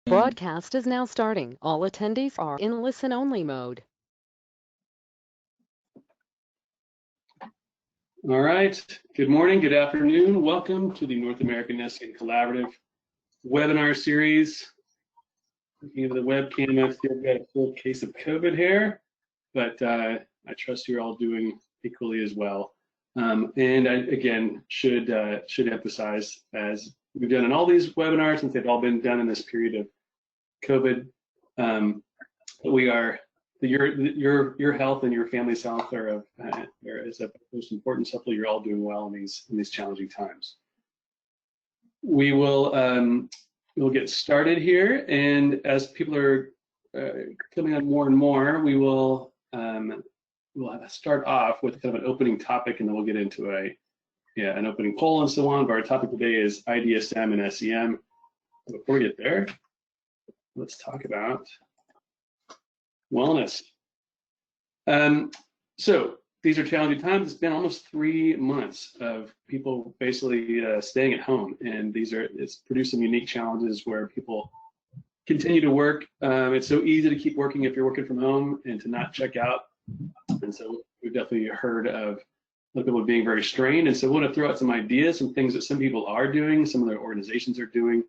Broadcast is now starting. All attendees are in listen-only mode. All right, good morning, good afternoon. Welcome to the North American SEM Collaborative webinar series. Looking at the webcam, I still got a full case of COVID here, but I trust you're all doing equally as well. And I, again, should emphasize, as we've done in all these webinars, since they've all been done in this period of COVID, we are your health and your family's health is of most importance. Hopefully, you're all doing well in these challenging times. We will we'll get started here, and as people are coming on more and more, we will we'll start off with kind of an opening topic, and then we'll get into an opening poll and so on. But our topic today is IDSM and SEM. Before we get there, let's talk about wellness. So these are challenging times. It's been almost 3 months of people basically staying at home, and it's produced some unique challenges where people continue to work. It's so easy to keep working if you're working from home and to not check out. And so we've definitely heard of a lot of people being very strained. And so we want to throw out some ideas, some things that some people are doing, some of their organizations are doing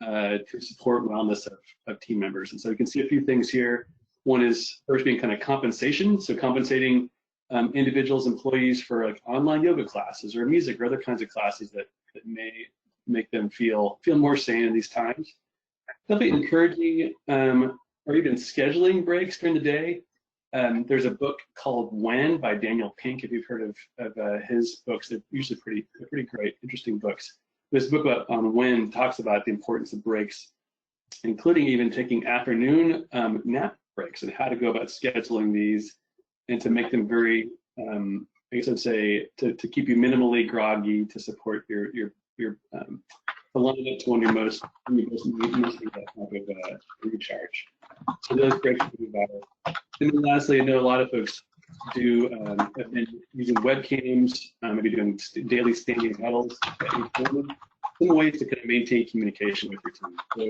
to support wellness of team members. And so you can see a few things here. One is first being kind of compensation. So compensating individuals, employees for like online yoga classes or music or other kinds of classes that may make them feel more sane in these times. Definitely encouraging or even scheduling breaks during the day. There's a book called When by Daniel Pink. If you've heard of his books, they're usually pretty great, interesting books. This book on When talks about the importance of breaks, including even taking afternoon nap breaks and how to go about scheduling these and to make them very, I guess I'd say, to keep you minimally groggy, to support your alignment to when you're most needing that type of recharge. So those breaks would be vital. And then lastly, I know a lot of folks have been using webcams, maybe doing daily standing huddles, some ways to kind of maintain communication with your team. So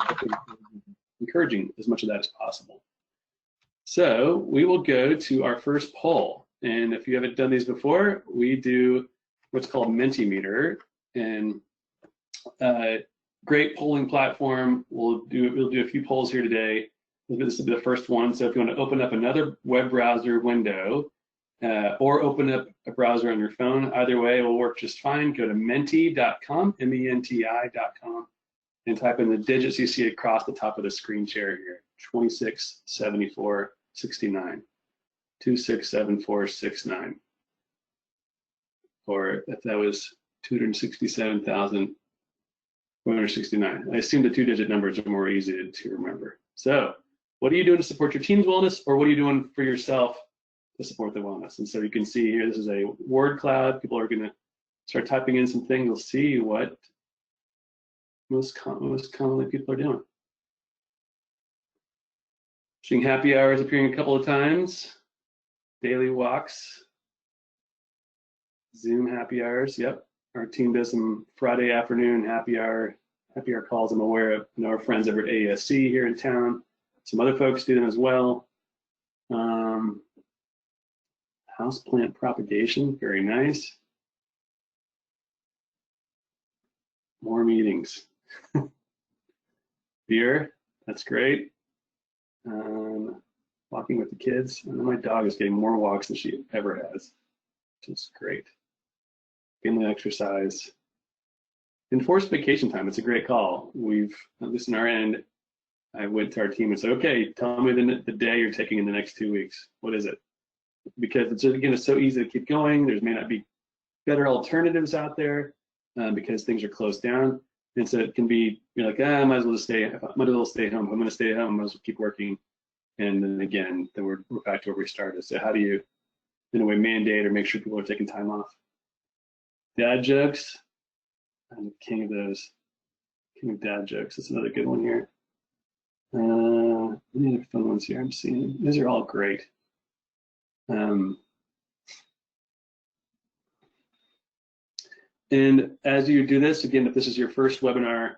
encouraging as much of that as possible. So we will go to our first poll. And if you haven't done these before, we do what's called Mentimeter, and great polling platform. We'll do a few polls here today. This will be the first one. So if you want to open up another web browser window or open up a browser on your phone, either way will work just fine. Go to menti.com, menti.com, and type in the digits you see across the top of the screen share here, 267469, 267469. Or if that was 267,469. I assume the 2-digit numbers are more easy to remember. So what are you doing to support your team's wellness, or what are you doing for yourself to support the wellness? And so you can see here, this is a word cloud. People are going to start typing in some things. You'll see what most commonly people are doing. Seeing happy hours appearing a couple of times. Daily walks. Zoom happy hours. Yep. Our team does some Friday afternoon happy hour calls. I'm aware of. I know our friends over at ASC here in town. Some other folks do them as well. Houseplant propagation, very nice. More meetings. Beer, that's great. Walking with the kids. I know my dog is getting more walks than she ever has, which is great. Family exercise. Enforced vacation time, it's a great call. We've, at least on our end, I went to our team and said, okay, tell me the day you're taking in the next 2 weeks. What is it? Because it's so easy to keep going. There may not be better alternatives out there because things are closed down. And so it can be, you're like, I might as well stay home. If I'm going to stay at home, I might as well keep working. And then again, we're back to where we started. So how do you, in a way, mandate or make sure people are taking time off? Dad jokes. I'm the king of those. King of dad jokes. That's another good one here. Any other fun ones here I'm seeing? These are all great. And as you do this, again, if this is your first webinar,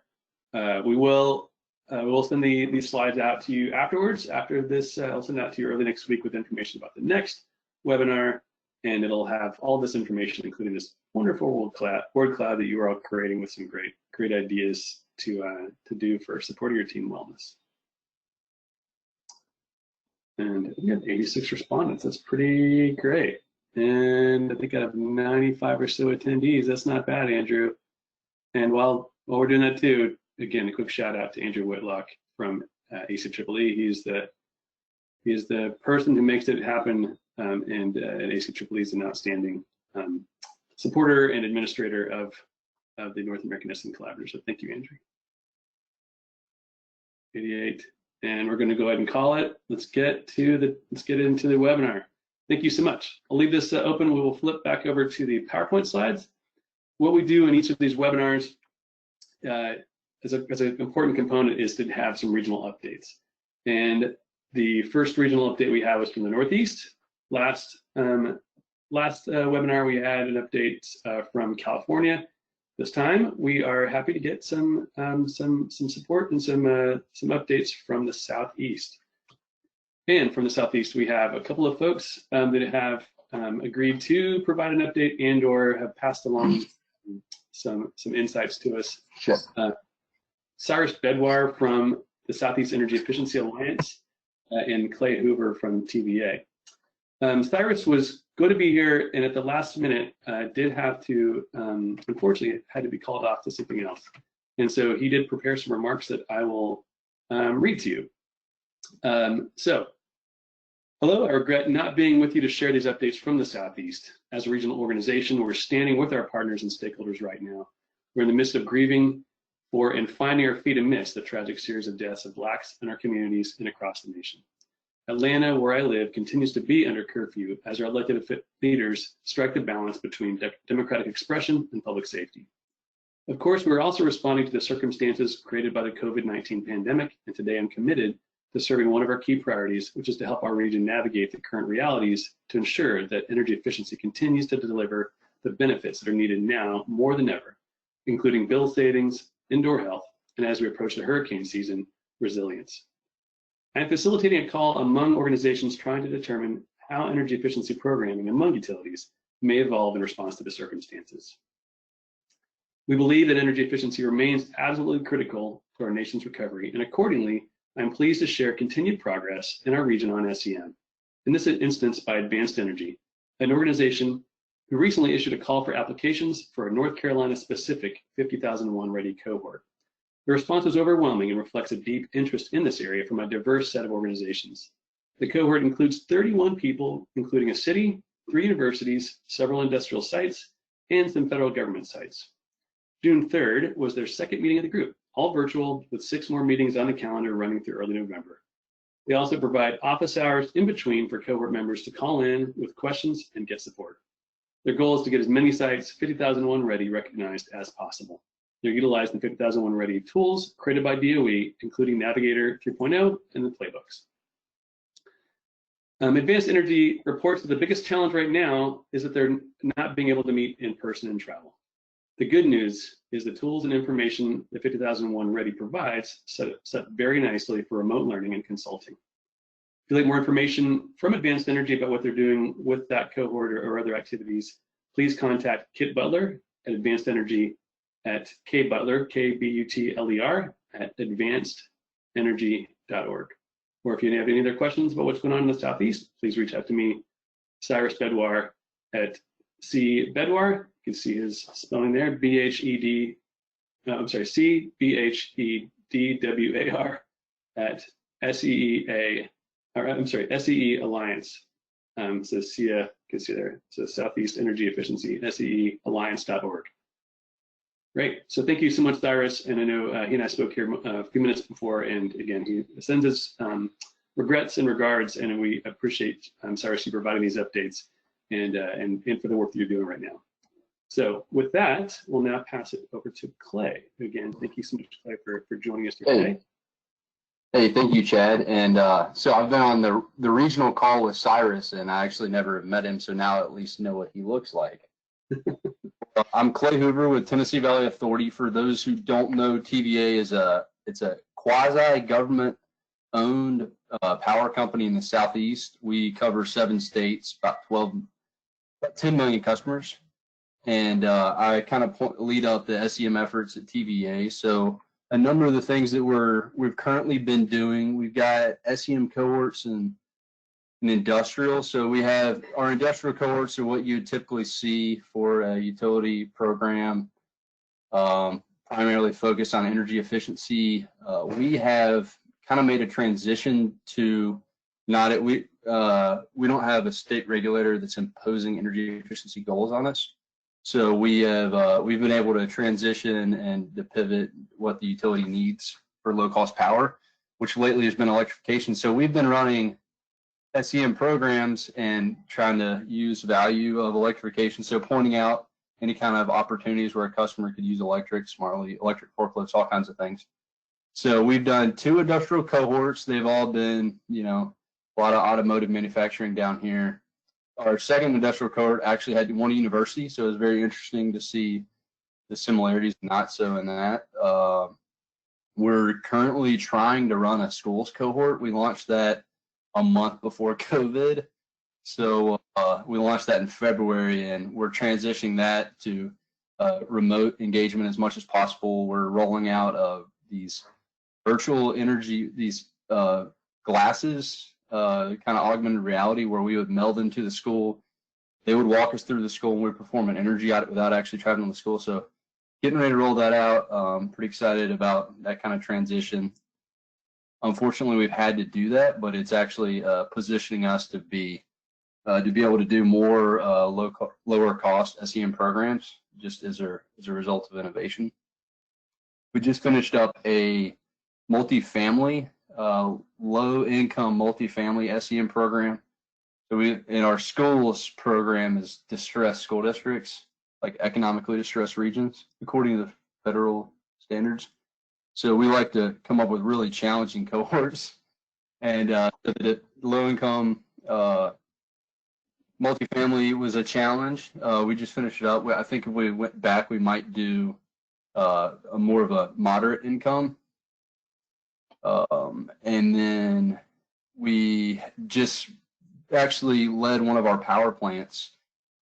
we will we'll send these slides out to you afterwards. After this, I'll send it out to you early next week with information about the next webinar, and it'll have all this information, including this wonderful word cloud that you are all creating with some great ideas to do for supporting your team wellness. And we got 86 respondents. That's pretty great. And I think I have 95 or so attendees. That's not bad, Andrew. And while we're doing that too, again, a quick shout out to Andrew Whitlock from ACEEE. He's the person who makes it happen, and ACEEE is an outstanding supporter and administrator of the North American SEM Collaborative. So thank you, Andrew. 88, and we're going to go ahead and call it. Let's get into the webinar. Thank you so much. I'll leave this open. We will flip back over to the PowerPoint slides. What we do in each of these webinars as an important component is to have some regional updates. And the first regional update we have was from the Northeast. Last webinar we had an update from California. This time we are happy to get some support and some updates from the Southeast. And from the Southeast we have a couple of folks that have agreed to provide an update and/or have passed along some insights to us. Sure. Cyrus Bedwar from the Southeast Energy Efficiency Alliance and Clay Hoover from TVA. Cyrus was going to be here, and at the last minute did have to, unfortunately, had to be called off to something else. And so he did prepare some remarks that I will read to you. Hello, I regret not being with you to share these updates from the Southeast. As a regional organization, we're standing with our partners and stakeholders right now. We're in the midst of grieving for and finding our feet amidst the tragic series of deaths of Blacks in our communities and across the nation. Atlanta, where I live, continues to be under curfew as our elected leaders strike the balance between democratic expression and public safety. Of course, we're also responding to the circumstances created by the COVID-19 pandemic, and today I'm committed to serving one of our key priorities, which is to help our region navigate the current realities to ensure that energy efficiency continues to deliver the benefits that are needed now more than ever, including bill savings, indoor health, and as we approach the hurricane season, resilience. I am facilitating a call among organizations trying to determine how energy efficiency programming among utilities may evolve in response to the circumstances. We believe that energy efficiency remains absolutely critical to our nation's recovery, and accordingly, I'm pleased to share continued progress in our region on SEM, in this instance by Advanced Energy, an organization who recently issued a call for applications for a North Carolina-specific 50,001 ready cohort. The response was overwhelming and reflects a deep interest in this area from a diverse set of organizations. The cohort includes 31 people, including a city, 3 universities, several industrial sites, and some federal government sites. June 3rd was their second meeting of the group, all virtual, with 6 more meetings on the calendar running through early November. They also provide office hours in between for cohort members to call in with questions and get support. Their goal is to get as many sites 50,001 ready recognized as possible. They're utilizing the 50,001 ready tools created by DOE, including Navigator 3.0 and the playbooks. Advanced Energy reports that the biggest challenge right now is that they're not being able to meet in person and travel. The good news is the tools and information the 50,001 Ready provides set very nicely for remote learning and consulting. If you'd like more information from Advanced Energy about what they're doing with that cohort or other activities, please contact Kit Butler at Advanced Energy at kbutler, K-B-U-T-L-E-R, at advancedenergy.org. Or if you have any other questions about what's going on in the Southeast, please reach out to me, Cyrus Bedwar at C-Bedwar. You can see his spelling there, C-B-H-E-D-W-A-R at SEE Alliance. So SEA, you can see there, so Southeast Energy Efficiency, SEEalliance.org. Great, so thank you so much, Cyrus. And I know he and I spoke here a few minutes before, and again, he sends his regrets and regards, and we appreciate Cyrus you providing these updates and for the work that you're doing right now. So with that, we'll now pass it over to Clay. Again, thank you so much, Clay, for joining us today. Hey, thank you, Chad. And so I've been on the regional call with Cyrus, and I actually never met him, so now I at least know what he looks like. I'm Clay Hoover with Tennessee Valley Authority. For those who don't know, TVA is it's a quasi-government owned power company in the Southeast. We cover 7 states, about 10 million customers. And I kind of lead up the SEM efforts at TVA. So a number of the things that we've currently been doing, we've got SEM cohorts in industrial. So we have our industrial cohorts are what you typically see for a utility program, primarily focused on energy efficiency. We have kind of made a transition to we don't have a state regulator that's imposing energy efficiency goals on us. So we've been able to transition and to pivot what the utility needs for low cost power, which lately has been electrification. So we've been running SEM programs and trying to use value of electrification. So pointing out any kind of opportunities where a customer could use electric smartly, electric forklifts, all kinds of things. So we've done 2 industrial cohorts. They've all been, a lot of automotive manufacturing down here. Our second industrial cohort actually had one university, so it was very interesting to see the similarities, not so in that. We're currently trying to run a schools cohort. We launched that a month before COVID. So we launched that in February, and we're transitioning that to remote engagement as much as possible. We're rolling out these virtual energy, these glasses, kind of augmented reality, where we would meld into the school. They would walk us through the school, and we'd perform an energy audit without actually traveling to the school. So getting ready to roll that out. Pretty excited about that kind of transition. Unfortunately, we've had to do that, but it's actually positioning us to be able to do more lower cost SEM programs just as a result of innovation. We just finished up a multifamily, low income multifamily SEM program. So in our schools program is distressed school districts, like economically distressed regions, according to the federal standards. So we like to come up with really challenging cohorts, and the low income multifamily was a challenge. We just finished it up. I think if we went back, we might do more of a moderate income. And then we just actually led one of our power plants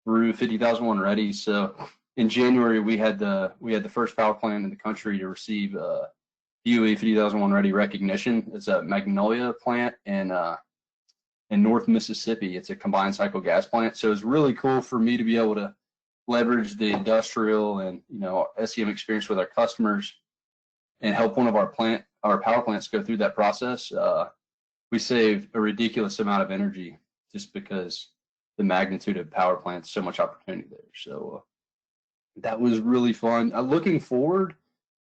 through 50,001 Ready. So in January, we had the first power plant in the country to receive DOE 50,001 Ready recognition. It's a Magnolia plant in North Mississippi. It's a combined cycle gas plant. So it's really cool for me to be able to leverage the industrial and SEM experience with our customers and help one of our power plants go through that process. We save a ridiculous amount of energy just because the magnitude of power plants, so much opportunity there. So that was really fun. Looking forward,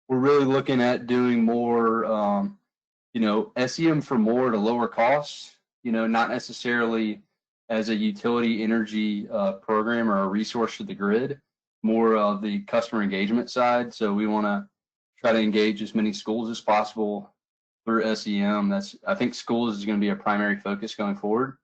we're really looking at doing more, SEM for more to lower costs, not necessarily as a utility energy program or a resource to the grid, more of the customer engagement side. So we want to try to engage as many schools as possible through SEM. I think schools is going to be a primary focus going forward.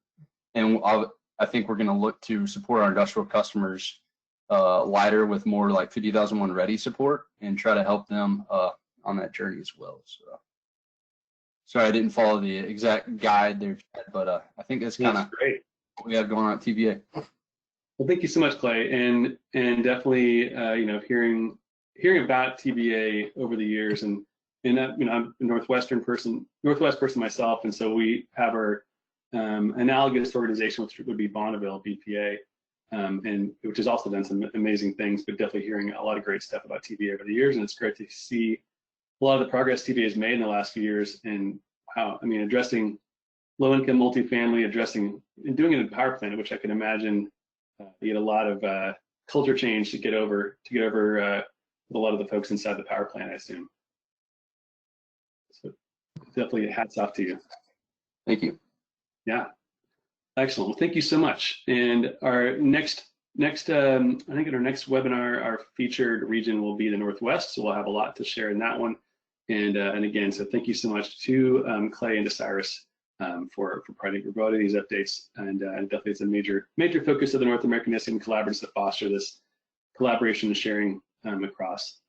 And I think we're going to look to support our industrial customers lighter with more like 50,001 Ready support and try to help them on that journey as well. So sorry, I didn't follow the exact guide there, but I think that's kind of great what we have going on at TVA. Well, thank you so much, Clay, and definitely hearing about TVA over the years, and I'm a Northwest person myself, and so we have our analogous organization, which would be Bonneville BPA, and which has also done some amazing things, but definitely hearing a lot of great stuff about TVA over the years, and it's great to see a lot of the progress TVA has made in the last few years, and how, addressing low-income multifamily, and doing it in power plant, which I can imagine you get a lot of culture change to get over with a lot of the folks inside the power plant, I assume. So definitely hats off to you. Thank you. Yeah, excellent. Well, thank you so much. And our next, I think in our next webinar, our featured region will be the Northwest. So we'll have a lot to share in that one. And again, so thank you so much to Clay and to Cyrus for providing these updates. And definitely it's a major focus of the North American SEM collaboratives to foster this collaboration and sharing across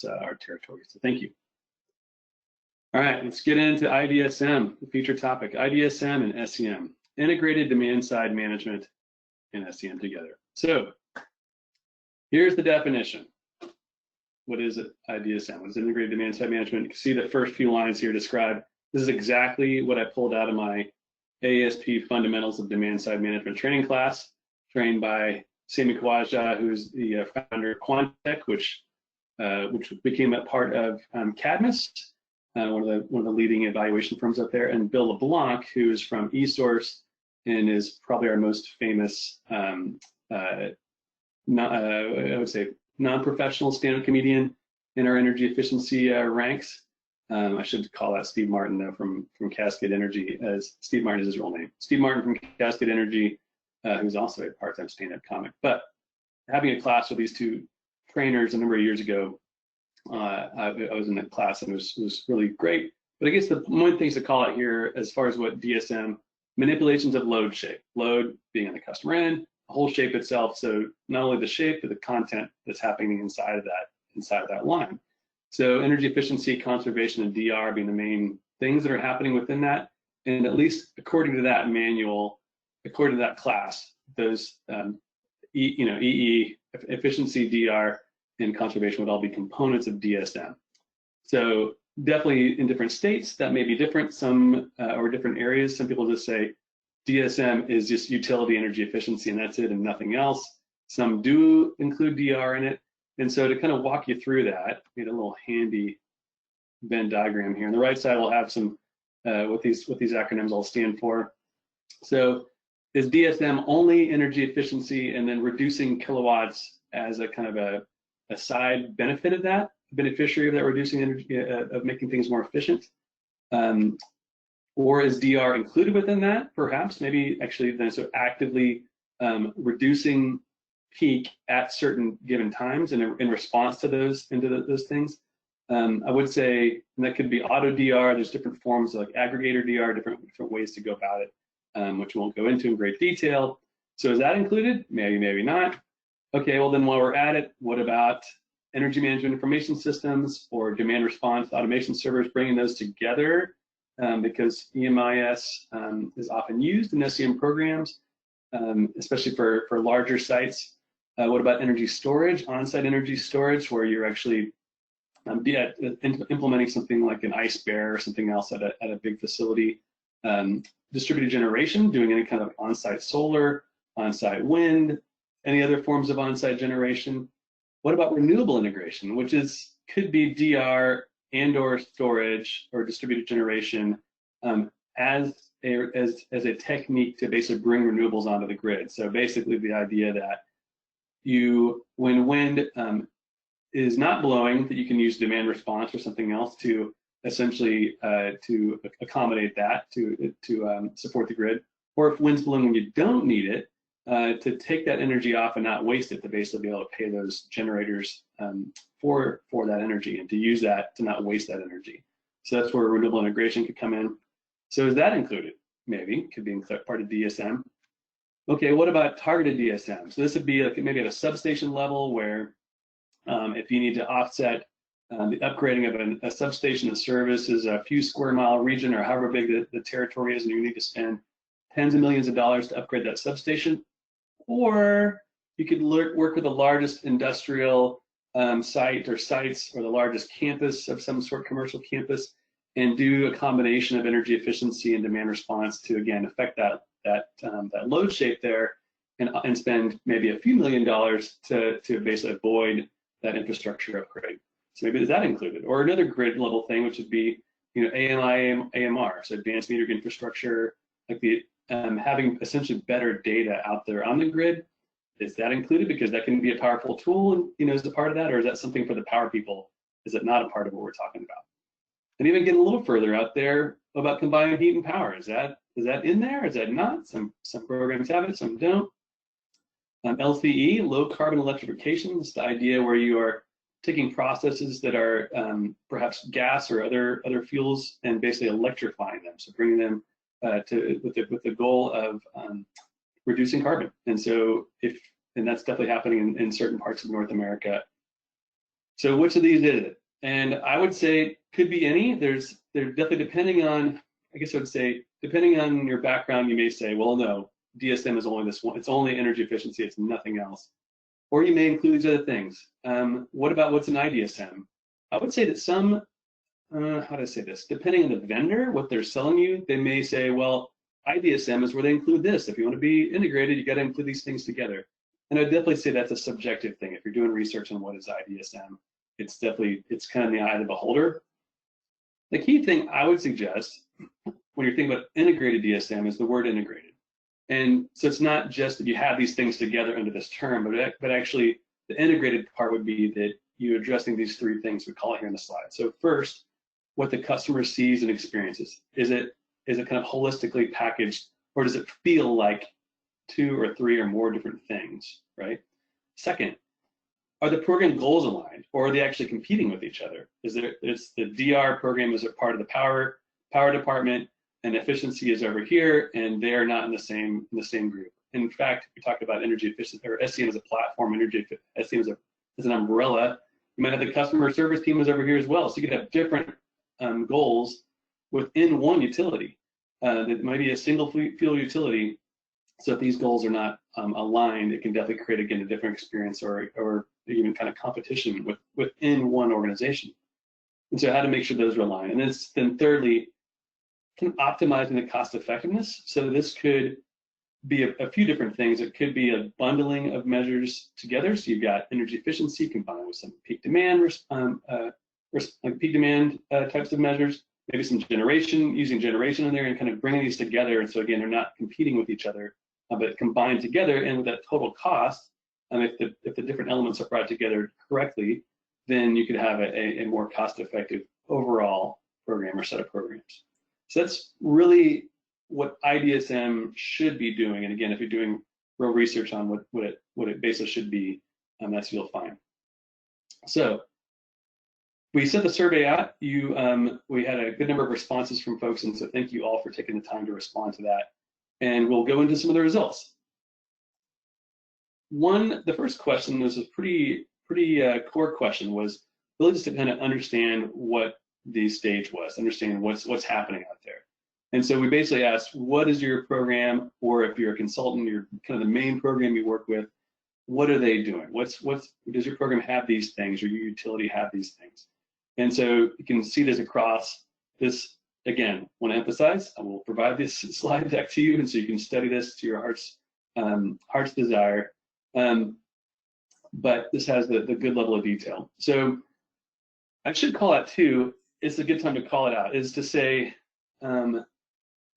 our territory. So thank you. All right, let's get into IDSM, the feature topic. IDSM and SEM, integrated demand side management and SEM together. So here's the definition. What is it? IDSM. What is integrated demand side management? You can see the first few lines here describe. This is exactly what I pulled out of my ASP Fundamentals of Demand Side Management training class, trained by Sami Khawaja, who's the founder of Quantec, which became a part of Cadmus, one of the leading evaluation firms up there, and Bill LeBlanc, who is from eSource and is probably our most famous, I would say, non-professional stand-up comedian in our energy efficiency ranks. I should call that Steve Martin, though, from Cascade Energy, as Steve Martin is his real name. Steve Martin from Cascade Energy, who's also a part-time stand-up comic. But having a class with these two trainers a number of years ago, I was in that class and it was really great. But I guess the one things to call out here, as far as what DSM, manipulations of load shape, load being on the customer end, the whole shape itself. So not only the shape, but the content that's happening inside of that line. So energy efficiency, conservation, and DR being the main things that are happening within that. And at least according to that manual, according to that class, those EE, efficiency, DR, and conservation would all be components of DSM. So definitely in different states that may be different, some or different areas. Some people just say DSM is just utility energy efficiency and that's it and nothing else. Some do include DR in it. And so to kind of walk you through that, made a little handy Venn diagram here. On the right side, we'll have some what these acronyms all stand for. So is DSM only energy efficiency and then reducing kilowatts as a kind of a side benefit of that, beneficiary of that reducing energy, of making things more efficient? Or is DR included within that? Perhaps, maybe actually then so actively reducing peak at certain given times and in response to those things. I would say that could be auto DR. There's different forms like aggregator DR, different ways to go about it, which we won't go into in great detail. So is that included? Maybe, maybe not. Okay, well then while we're at it, what about energy management information systems or demand response automation servers, bringing those together? Because EMIS is often used in SEM programs, especially for larger sites. What about energy storage, on-site energy storage, where you're actually implementing something like an ice bear or something else at a big facility? Distributed generation, doing any kind of on-site solar, on-site wind, any other forms of on-site generation? What about renewable integration, which could be DR and/or storage or distributed generation as a technique to basically bring renewables onto the grid? So basically, the idea that when wind is not blowing, that you can use demand response or something else to essentially to accommodate that to support the grid, or if wind's blowing when you don't need it, to take that energy off and not waste it, to basically be able to pay those generators for that energy and to use that to not waste that energy. So that's where renewable integration could come in. So is that included? Maybe, could be part of DSM. Okay, what about targeted DSM? So this would be like maybe at a substation level where if you need to offset the upgrading of a substation that services a few square mile region or however big the territory is, and you need to spend tens of millions of dollars to upgrade that substation. Or you could work with the largest industrial site or sites or the largest campus of some sort, commercial campus, and do a combination of energy efficiency and demand response to, again, affect that load shape there and spend maybe a few $1 million to basically avoid that infrastructure upgrade. So maybe is that included? Or another grid level thing, which would be, AMI, AMR, so advanced metering infrastructure, like the having essentially better data out there on the grid. Is that included? Because that can be a powerful tool, and is a part of that, or is that something for the power people? Is it not a part of what we're talking about? And even getting a little further out there about combined heat and power. Is that in there? Is that not? Some programs have it, some don't. LCE, low carbon electrification, is the idea where you are taking processes that are perhaps gas or other fuels and basically electrifying them. So bringing them with the goal of reducing carbon. And so and that's definitely happening in certain parts of North America. So which of these is it? And I would say could be any. They're definitely depending on, I guess I would say, depending on your background, you may say, well, no, DSM is only this one. It's only energy efficiency. It's nothing else. Or you may include these other things. What about what's an IDSM? I would say that some, how do I say this? Depending on the vendor, what they're selling you, they may say, well, IDSM is where they include this. If you want to be integrated, you got to include these things together. And I'd definitely say that's a subjective thing. If you're doing research on what is IDSM, it's kind of in the eye of the beholder. The key thing I would suggest when you're thinking about integrated DSM is the word integrated. And so it's not just that you have these things together under this term, but actually the integrated part would be that you're addressing these three things we call it here in the slide. So first, what the customer sees and experiences. Is it kind of holistically packaged, or does it feel like 2 or 3 or more different things, right? Second, are the program goals aligned, or are they actually competing with each other? Is the DR program is a part of the power department, and efficiency is over here, and they are not in the same group. In fact, we talked about energy efficiency, or SEM as a platform, SEM as an umbrella. You might have the customer service team is over here as well, so you could have different goals within one utility. It might be a single fuel utility. So if these goals are not aligned, it can definitely create, again, a different experience or even kind of competition within one organization. And so how to make sure those are aligned. And then thirdly, kind of optimizing the cost effectiveness. So this could be a few different things. It could be a bundling of measures together. So you've got energy efficiency combined with some peak demand, types of measures, maybe some using generation in there and kind of bringing these together. And so again, they're not competing with each other, but combined together, and with that total cost, if the different elements are brought together correctly, then you could have a more cost-effective overall program or set of programs. So that's really what IDSM should be doing. And again, if you're doing real research on what it basically should be, that's what you'll find. So we sent the survey out. We had a good number of responses from folks, and so thank you all for taking the time to respond to that. And we'll go into some of the results. The first question was a pretty core question, was really just to kind of understand what the stage was, understand what's happening out there. And so we basically asked, what is your program, or if you're a consultant, you're kind of the main program you work with, what are they doing? Does your program have these things, or your utility have these things? And so you can see this across this. Again, want to emphasize, I will provide this slide deck to you, and so you can study this to your heart's desire. But this has the good level of detail. So I should call out too, it's a good time to call it out, is to say,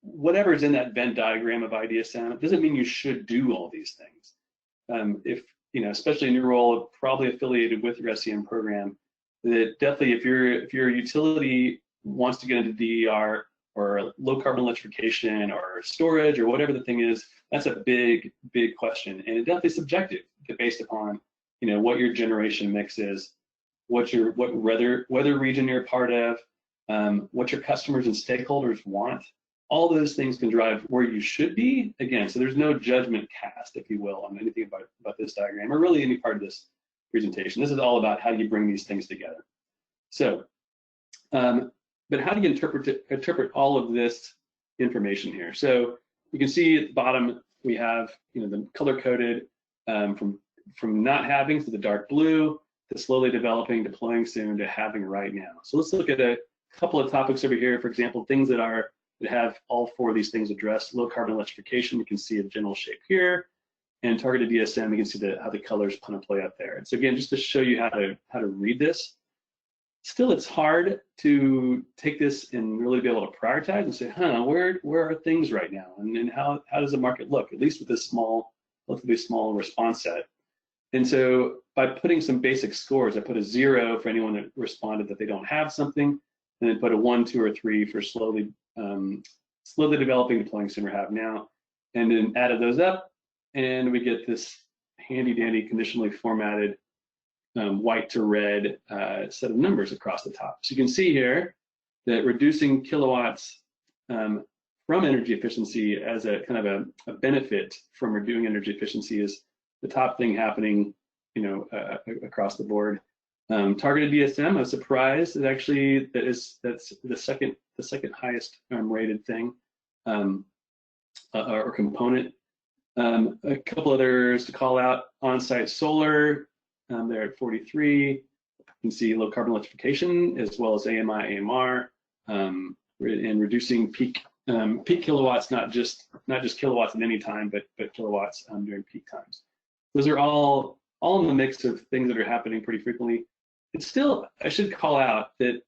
whatever is in that Venn diagram of IDSM, it doesn't mean you should do all these things. If, especially in your role, probably affiliated with your SEM program, that definitely if your utility wants to get into DER or low carbon electrification or storage or whatever the thing is, that's a big question, and it definitely is subjective based upon what your generation mix is, what weather region you're a part of, what your customers and stakeholders want. All those things can drive where you should be. Again, so there's no judgment cast, if you will, on anything about this diagram or really any part of this presentation. This is all about how you bring these things together. So, but how do you interpret all of this information here? So you can see at the bottom we have the color coded from not having to the dark blue to slowly developing, deploying soon to having right now. So let's look at a couple of topics over here. For example, things that have all 4 of these things addressed. Low carbon electrification, you can see a general shape here, and targeted DSM, you can see how the colors kind of play out there. And so again, just to show you how to read this. Still, it's hard to take this and really be able to prioritize and say, where are things right now, and how does the market look, at least with this relatively small response set. And so by putting some basic scores, I put a 0 for anyone that responded that they don't have something, and then put a 1, 2, or 3 for slowly developing, deploying soon, or have now, and then added those up, and we get this handy dandy conditionally formatted white to red set of numbers across the top. So you can see here that reducing kilowatts from energy efficiency as a kind of a benefit from reducing energy efficiency is the top thing happening, across the board. Targeted DSM, I'm surprised, is actually that's the second highest rated thing or component. A couple others to call out: on-site solar, they're at 43. You can see low carbon electrification as well as AMI, AMR, and reducing peak kilowatts, not just kilowatts at any time, but kilowatts during peak times. Those are all in the mix of things that are happening pretty frequently. It's still, I should call out that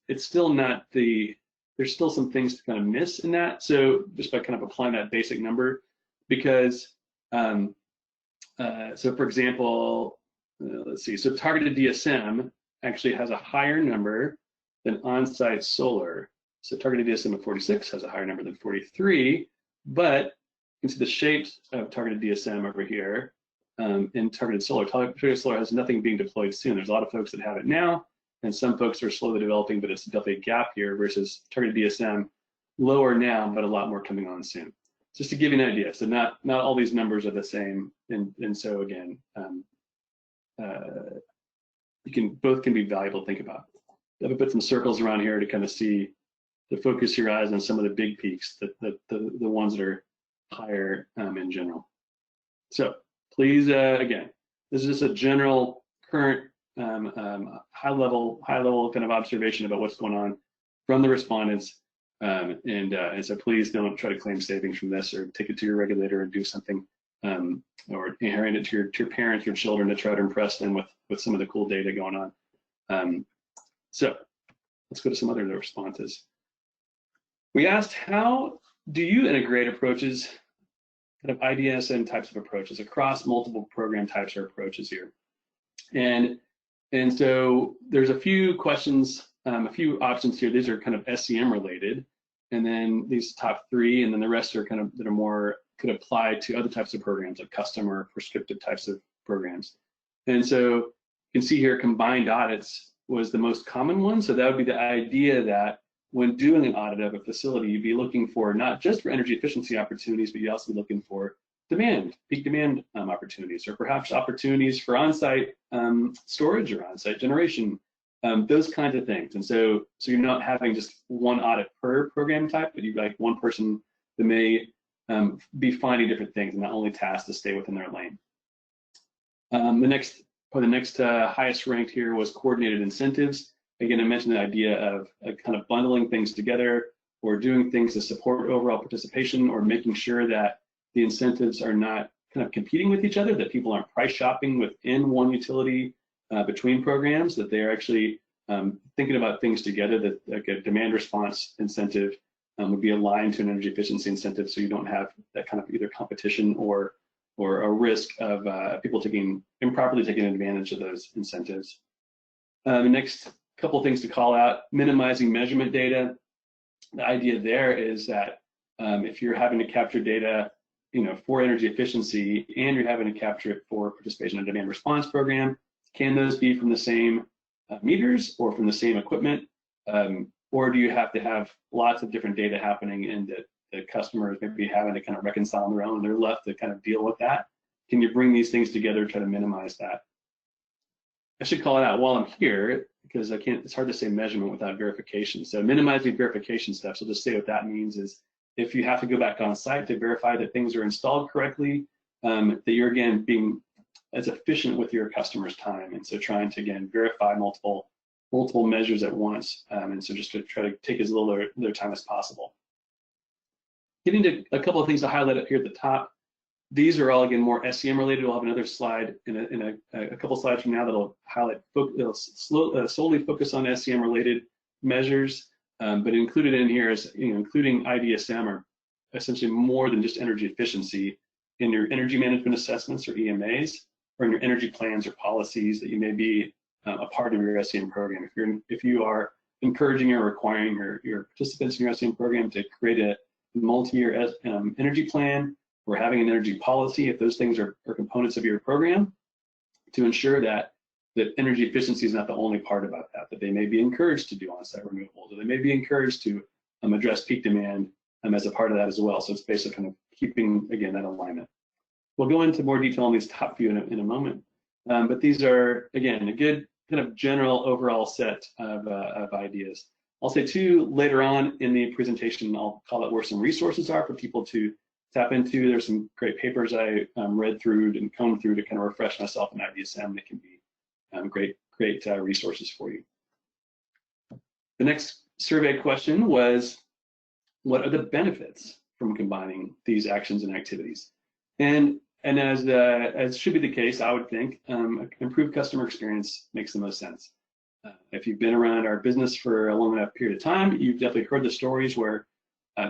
it's still not there's still some things to kind of miss in that. So just by kind of applying that basic number, because so for example, let's see, so targeted DSM actually has a higher number than on-site solar. So targeted DSM of 46 has a higher number than 43, but you can see the shapes of targeted DSM over here. In targeted solar has nothing being deployed soon. There's a lot of folks that have it now, and some folks are slowly developing, but it's definitely a gap here versus targeted DSM, lower now, but a lot more coming on soon. Just to give you an idea, so not all these numbers are the same, and so again, both can be valuable to think about. I've put some circles around here to kind of see, to focus your eyes on some of the big peaks, the ones that are higher in general. So please, again, this is just a general current high level kind of observation about what's going on from the respondents, and so please don't try to claim savings from this or take it to your regulator and do something, or hand it to your parents, your children, to try to impress them with some of the cool data going on. So let's go to some other responses. We asked, how do you integrate approaches, kind of IDSM types of approaches across multiple program types or approaches here? And so there's a few questions, a few options here. These are kind of SEM related, and then these top three, and then the rest are kind of that are more could apply to other types of programs, like custom or prescriptive types of programs. And so you can see here, combined audits was the most common one. So that would be the idea that when doing an audit of a facility, you'd be looking for not just for energy efficiency opportunities, but you'd also be looking for peak demand opportunities, or perhaps opportunities for on-site storage or on-site generation, those kinds of things. And so you're not having just one audit per program type, but you've like one person that may be finding different things and not only tasked to stay within their lane. The next highest ranked here was coordinated incentives. Again, I mentioned the idea of kind of bundling things together, or doing things to support overall participation, or making sure that the incentives are not kind of competing with each other, that people aren't price shopping within one utility between programs, that they're actually thinking about things together, that like a demand response incentive would be aligned to an energy efficiency incentive, so you don't have that kind of either competition or a risk of people improperly taking advantage of those incentives. The next couple of things to call out: minimizing measurement data. The idea there is that if you're having to capture data, for energy efficiency, and you're having to capture it for participation in a demand response program, can those be from the same meters or from the same equipment, or do you have to have lots of different data happening, and that the customers may be having to kind of reconcile on their own, and they're left to kind of deal with that? Can you bring these things together, try to minimize that? I should call it out while I'm here, because it's hard to say measurement without verification. So minimizing verification steps, I'll just say what that means is, if you have to go back on site to verify that things are installed correctly, that you're again being as efficient with your customer's time. And so trying to again verify multiple measures at once. And so just to try to take as little of their time as possible. Getting to a couple of things to highlight up here at the top. These are all again more SEM related. We'll have another slide in a couple slides from now that'll highlight, it'll solely focus on SEM related measures. But included in here is, including IDSM, or essentially more than just energy efficiency in your energy management assessments, or EMAs, or in your energy plans or policies that you may be a part of your SEM program. If you are encouraging or requiring your participants in your SEM program to create a multi-year energy plan, or having an energy policy, if those things are components of your program, to ensure that energy efficiency is not the only part about that they may be encouraged to do on-site renewables, or they may be encouraged to address peak demand as a part of that as well. So it's basically kind of keeping, again, that alignment. We'll go into more detail on these top few in a moment, but these are, again, a good kind of general overall set of ideas. I'll say too, later on in the presentation, I'll call it where some resources are for people to tap into. There's some great papers I read through and combed through to kind of refresh myself in IDSM that can be great resources for you. The next survey question was, what are the benefits from combining these actions and activities? And as should be the case, I would think improved customer experience makes the most sense. If you've been around our business for a long enough period of time, you've definitely heard the stories where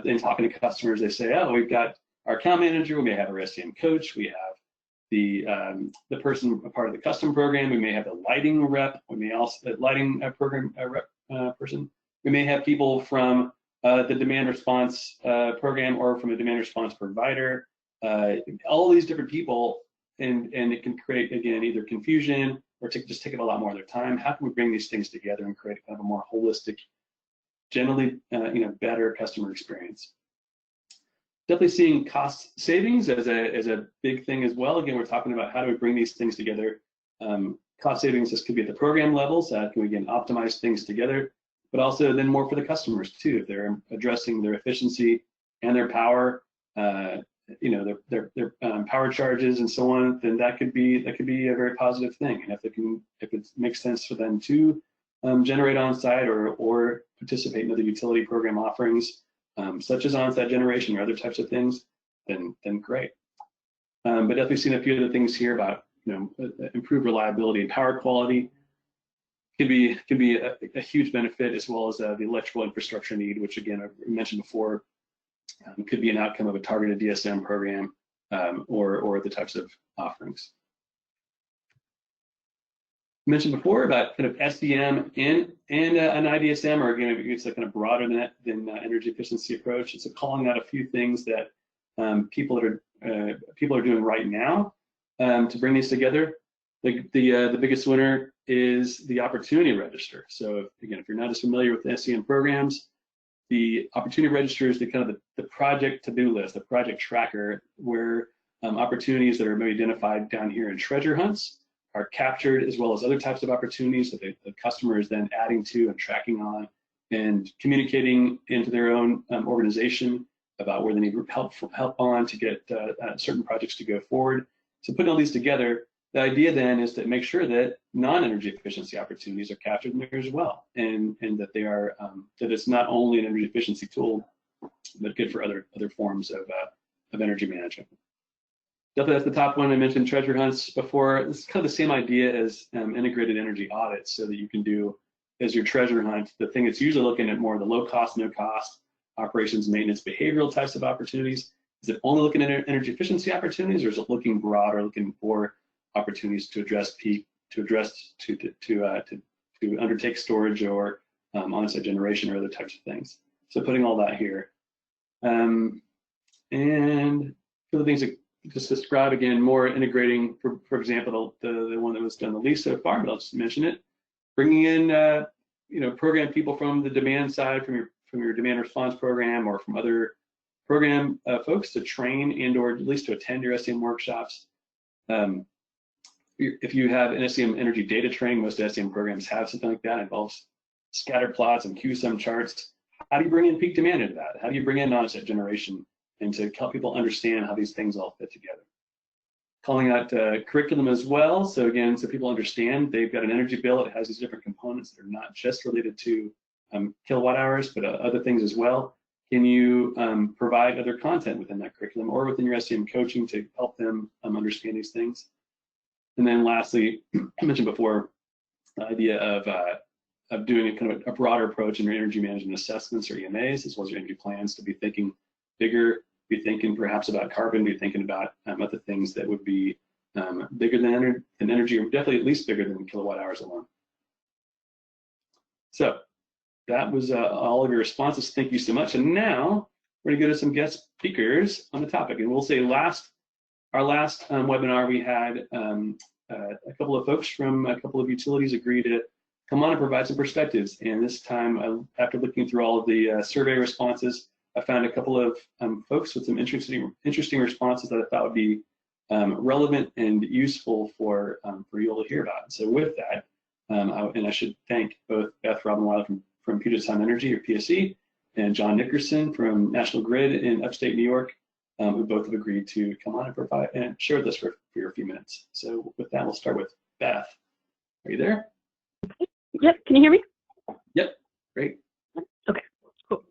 in talking to customers, they say, oh, we've got our account manager, we may have our SEM coach, we have the person a part of the custom program, we may have the lighting rep, we may also the lighting program rep person, we may have people from the demand response program or from a demand response provider, all these different people, and it can create, again, either confusion or just take up a lot more of their time. How can we bring these things together and create kind of a more holistic, generally, better customer experience? Definitely seeing cost savings as a big thing as well. Again, we're talking about how do we bring these things together. Cost savings, this could be at the program levels. Can we, again, optimize things together, but also then more for the customers too. If they're addressing their efficiency and their power, their power charges and so on, then that could be a very positive thing. And if it makes sense for them to generate on-site or participate in other utility program offerings, such as on-site generation or other types of things, then great. But definitely seen a few other things here about improved reliability and power quality. Can be a huge benefit, as well as the electrical infrastructure need, which again I mentioned before, could be an outcome of a targeted DSM program or the types of offerings. Mentioned before about kind of SEM and an IDSM, or again, it's a kind of broader than energy efficiency approach. It's calling out a few things that people are doing right now to bring these together. The biggest winner is the opportunity register. So again, if you're not as familiar with SEM programs, the opportunity register is the project to-do list, the project tracker, where opportunities that are maybe identified down here in treasure hunts are captured, as well as other types of opportunities that the customer is then adding to and tracking on and communicating into their own organization about where they need help on to get certain projects to go forward. So putting all these together, the idea then is to make sure that non-energy efficiency opportunities are captured in there as well, and that they are that it's not only an energy efficiency tool, but good for other forms of energy management. Definitely, that's the top one. I mentioned treasure hunts before. It's kind of the same idea as integrated energy audits, so that you can do as your treasure hunt. The thing that's usually looking at more of the low cost, no cost operations, maintenance, behavioral types of opportunities. Is it only looking at energy efficiency opportunities, or is it looking broader, looking for opportunities to address peak, to undertake storage or on-site generation or other types of things? So putting all that here, and for the things that just describe, again, more integrating, for example, the one that was done the least so far, but I'll just mention it, bringing in program people from the demand side, from your demand response program or from other program folks to train and or at least to attend your SEM workshops. If you have an SEM energy data training, most SEM programs have something like that. It involves scatter plots and QSUM charts. How do you bring in peak demand into that? How do you bring in on-site generation, and to help people understand how these things all fit together? Calling out curriculum as well. So again, so people understand they've got an energy bill. It has these different components that are not just related to kilowatt hours, but other things as well. Can you provide other content within that curriculum or within your SEM coaching to help them understand these things? And then lastly, I mentioned before, the idea of doing a kind of a broader approach in your energy management assessments or EMAs, as well as your energy plans, to be thinking bigger, be thinking perhaps about carbon, be thinking about other things that would be bigger than energy, or definitely at least bigger than kilowatt hours alone. So that was all of your responses. Thank you so much. And now we're going to go to some guest speakers on the topic. And we'll say our last webinar, we had a couple of folks from a couple of utilities agree to come on and provide some perspectives. And this time, after looking through all of the survey responses, I found a couple of folks with some interesting responses that I thought would be relevant and useful for you all to hear about. So with that, And I should thank both Beth Robinweiler from Puget Sound Energy, or PSE, and John Nickerson from National Grid in upstate New York, who both have agreed to come on and provide and share with us for a few minutes. So with that, we'll start with Beth. Are you there? Yep, can you hear me? Yep, great. Okay, cool.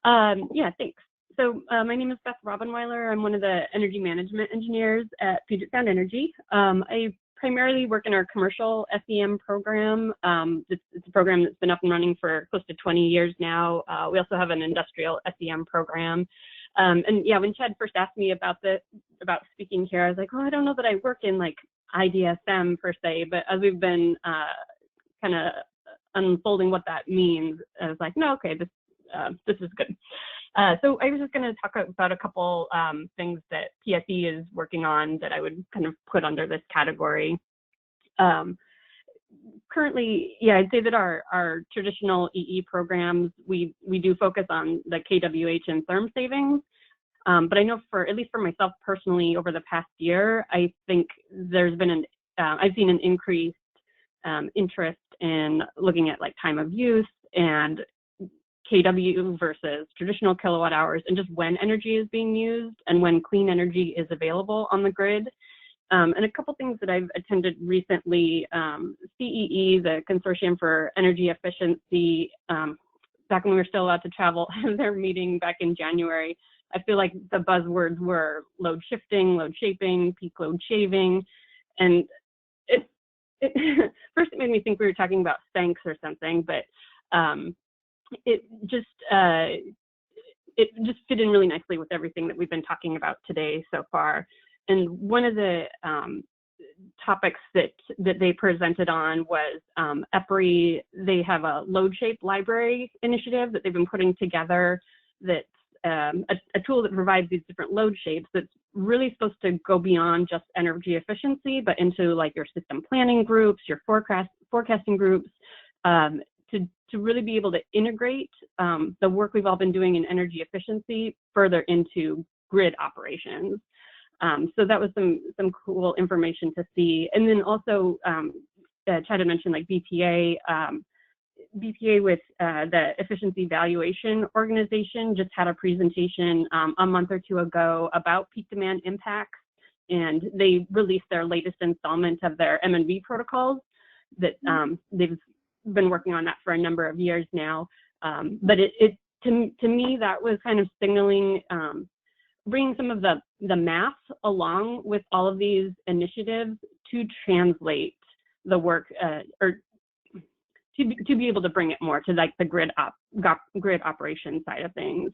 Yeah, thanks. So my name is Beth Robinweiler. I'm one of the energy management engineers at Puget Sound Energy. I primarily work in our commercial SEM program. It's a program that's been up and running for close to 20 years now. We also have an industrial SEM program. And yeah, when Chad first asked me about speaking here, I was like, oh, I don't know that I work in like IDSM per se, but as we've been kind of unfolding what that means, I was like, no, okay, this is good. So I was just going to talk about a couple things that PSE is working on that I would kind of put under this category. Currently, yeah, I'd say that our traditional EE programs, we do focus on the kWh and therm savings. But I know at least for myself personally, over the past year, I think there's been I've seen an increased interest in looking at like time of use and kW versus traditional kilowatt hours, and just when energy is being used and when clean energy is available on the grid. And a couple things that I've attended recently, CEE, the Consortium for Energy Efficiency, back when we were still allowed to travel, their meeting back in January, I feel like the buzzwords were load shifting, load shaping, peak load shaving, and first it made me think we were talking about Spanx or something, but it just fit in really nicely with everything that we've been talking about today so far. And one of the topics that they presented on was EPRI. They have a load shape library initiative that they've been putting together that's a tool that provides these different load shapes that's really supposed to go beyond just energy efficiency, but into like your system planning groups, your forecasting groups, to really be able to integrate the work we've all been doing in energy efficiency further into grid operations. So that was some cool information to see. And then also, Chad had mentioned like BPA. BPA with the Efficiency Valuation Organization just had a presentation a month or two ago about peak demand impacts, and they released their latest installment of their M&V protocols that they've been working on that for a number of years now. But to me, that was kind of signaling bringing some of the math along with all of these initiatives to translate the work or to be able to bring it more to like the grid operation side of things.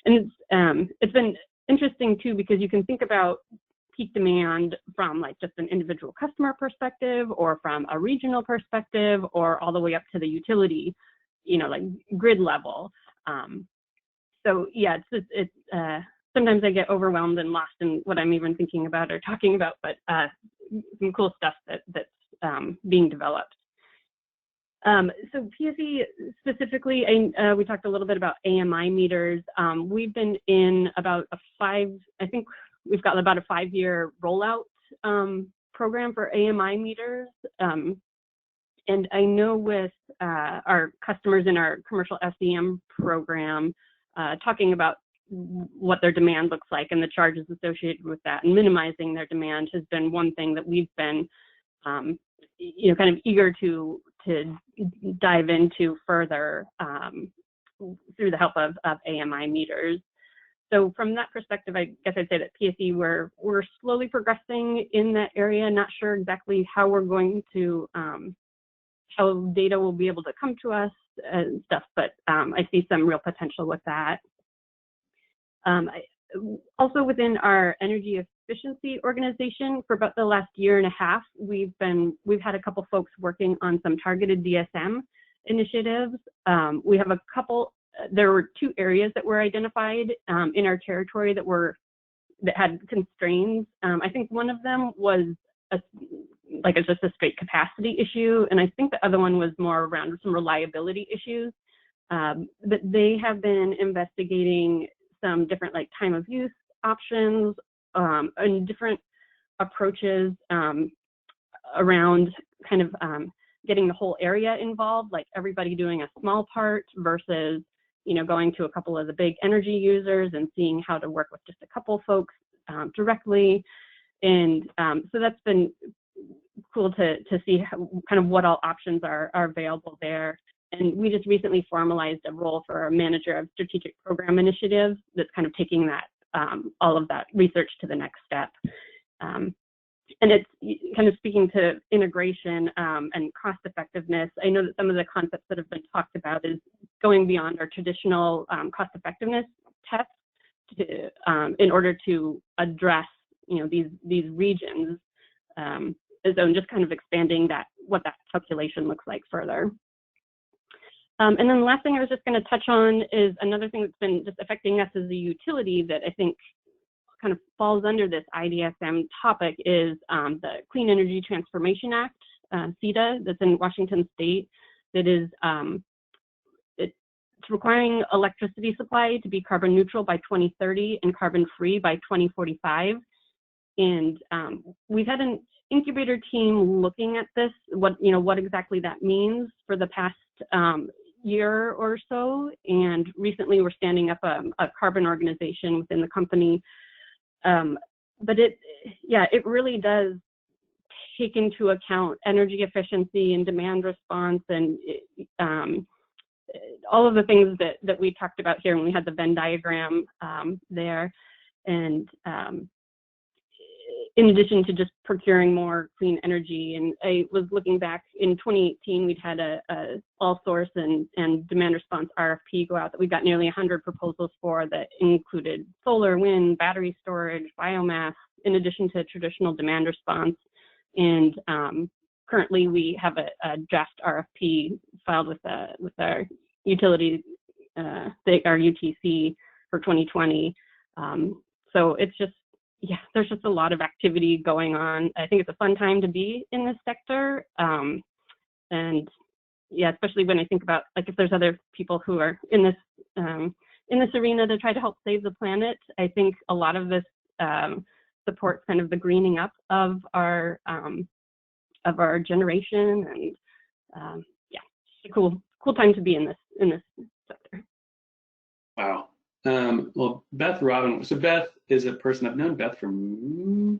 And it's been interesting too, because you can think about peak demand from like just an individual customer perspective, or from a regional perspective, or all the way up to the utility, like grid level. So yeah, it's sometimes I get overwhelmed and lost in what I'm even thinking about or talking about, but some cool stuff that's being developed. So PSE specifically, we talked a little bit about AMI meters. We've been in about I think we've got about a 5-year rollout program for AMI meters. And I know with our customers in our commercial SEM program, talking about what their demand looks like and the charges associated with that, and minimizing their demand has been one thing that we've been kind of eager to dive into further through the help of AMI meters. So from that perspective, I guess I'd say that PSE, we're slowly progressing in that area. Not sure exactly how we're going to, how data will be able to come to us and stuff, but I see some real potential with that. Also within our energy efficiency organization, for about the last year and a half, we've had a couple folks working on some targeted DSM initiatives. We have a couple. There were 2 areas that were identified in our territory that had constraints. I think one of them was just a straight capacity issue, and I think the other one was more around some reliability issues. But they have been investigating some different like time of use options and different approaches around kind of getting the whole area involved, like everybody doing a small part versus, going to a couple of the big energy users and seeing how to work with just a couple folks directly. And so that's been cool to see kind of what all options are available there. And we just recently formalized a role for a manager of strategic program initiatives that's kind of taking that, all of that research to the next step. And it's kind of speaking to integration and cost effectiveness. I know that some of the concepts that have been talked about is going beyond our traditional cost effectiveness tests to, in order to address, these regions. So just kind of expanding what that calculation looks like further. And then the last thing I was just going to touch on is another thing that's been just affecting us as a utility that I think kind of falls under this IDSM topic is the Clean Energy Transformation Act, CETA, that's in Washington State, that is it's requiring electricity supply to be carbon neutral by 2030 and carbon free by 2045. And we've had an incubator team looking at this, what exactly that means for the past year or so. And recently we're standing up a carbon organization within the company. But it really does take into account energy efficiency and demand response and all of the things that we talked about here when we had the Venn diagram there. And in addition to just procuring more clean energy. And I was looking back in 2018, we'd had a all source and demand response RFP go out that we got nearly 100 proposals for that included solar, wind, battery storage, biomass, in addition to traditional demand response. And currently we have a draft RFP filed with our utility, our UTC for 2020. So it's just, there's just a lot of activity going on. I think it's a fun time to be in this sector. And especially when I think about if there's other people who are in this arena to try to help save the planet. I think a lot of this supports kind of the greening up of our generation, and it's a cool time to be in this sector. Wow. Well, Beth Robin. So Beth is a person, I've known Beth from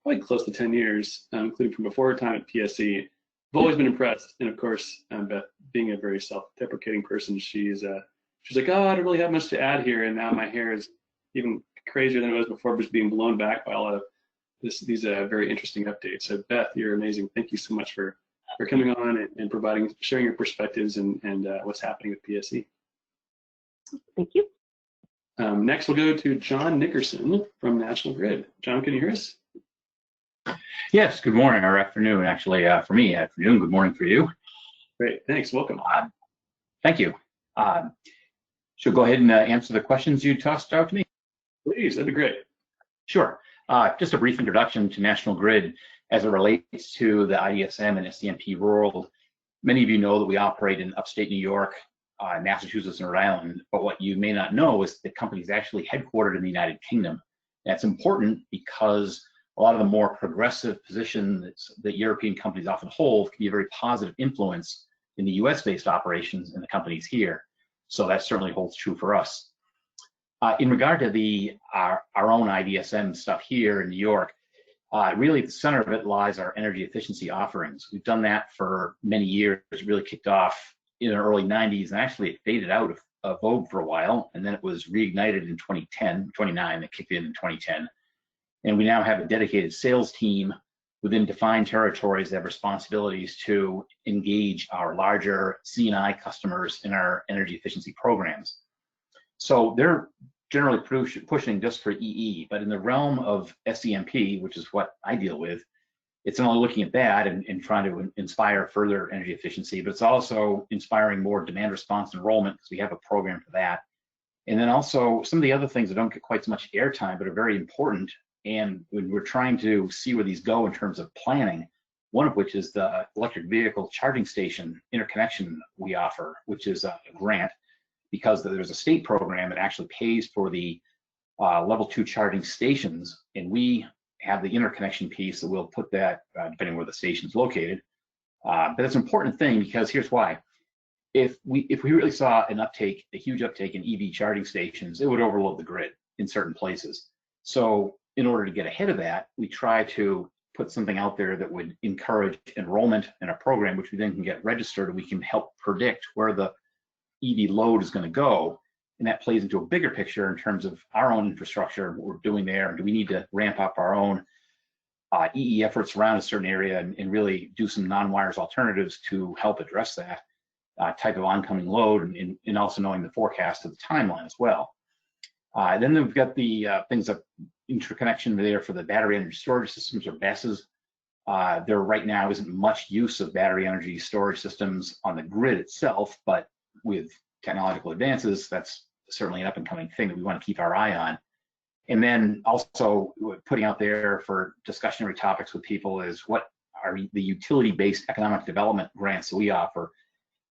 probably close to 10 years, including from before her time at PSE. I've always been impressed. And of course, Beth, being a very self-deprecating person, she's like, oh, I don't really have much to add here. And now my hair is even crazier than it was before, just being blown back by all of these very interesting updates. So Beth, you're amazing. Thank you so much for coming on and sharing your perspectives and what's happening with PSE. Thank you. Next, we'll go to John Nickerson from National Grid. John, can you hear us? Yes, good morning or afternoon, actually, for me, afternoon, good morning for you. Great, thanks, welcome. Thank you. Should go ahead and answer the questions you tossed out to me? Please, that'd be great. Sure. Just a brief introduction to National Grid as it relates to the IDSM and SEMP world. Many of you know that we operate in upstate New York, Massachusetts, and Rhode Island, but what you may not know is the company is actually headquartered in the United Kingdom. That's important because a lot of the more progressive positions that European companies often hold can be a very positive influence in the US-based operations and the companies here. So that certainly holds true for us. In regard to our own IDSM stuff here in New York, really at the center of it lies our energy efficiency offerings. We've done that for many years. It really kicked off in the early 90s, and actually it faded out of vogue for a while, and then it was reignited in 2009, it kicked in 2010. And we now have a dedicated sales team within defined territories that have responsibilities to engage our larger C&I customers in our energy efficiency programs. So they're generally pushing just for EE, but in the realm of SEMP, which is what I deal with, it's not only looking at that and trying to inspire further energy efficiency, but it's also inspiring more demand response enrollment because we have a program for that. And then also some of the other things that don't get quite so much airtime, but are very important. And when we're trying to see where these go in terms of planning, one of which is the electric vehicle charging station interconnection we offer, which is a grant, because there's a state program that actually pays for the level 2 charging stations, and we have the interconnection piece that will put that, depending where the station is located, But it's an important thing because here's why. If we really saw a huge uptake in EV charging stations, it would overload the grid in certain places. So in order to get ahead of that, we try to put something out there that would encourage enrollment in a program, which we then can get registered, and we can help predict where the EV load is going to go. And that plays into a bigger picture in terms of our own infrastructure, what we're doing there, and do we need to ramp up our own EE efforts around a certain area and really do some non-wires alternatives to help address that type of oncoming load, and also knowing the forecast of the timeline as well. Then we've got the things of interconnection there for the battery energy storage systems, or BESS. There right now isn't much use of battery energy storage systems on the grid itself, but with technological advances, that's certainly an up and coming thing that we want to keep our eye on. And then also putting out there for discussionary topics with people is what are the utility-based economic development grants that we offer.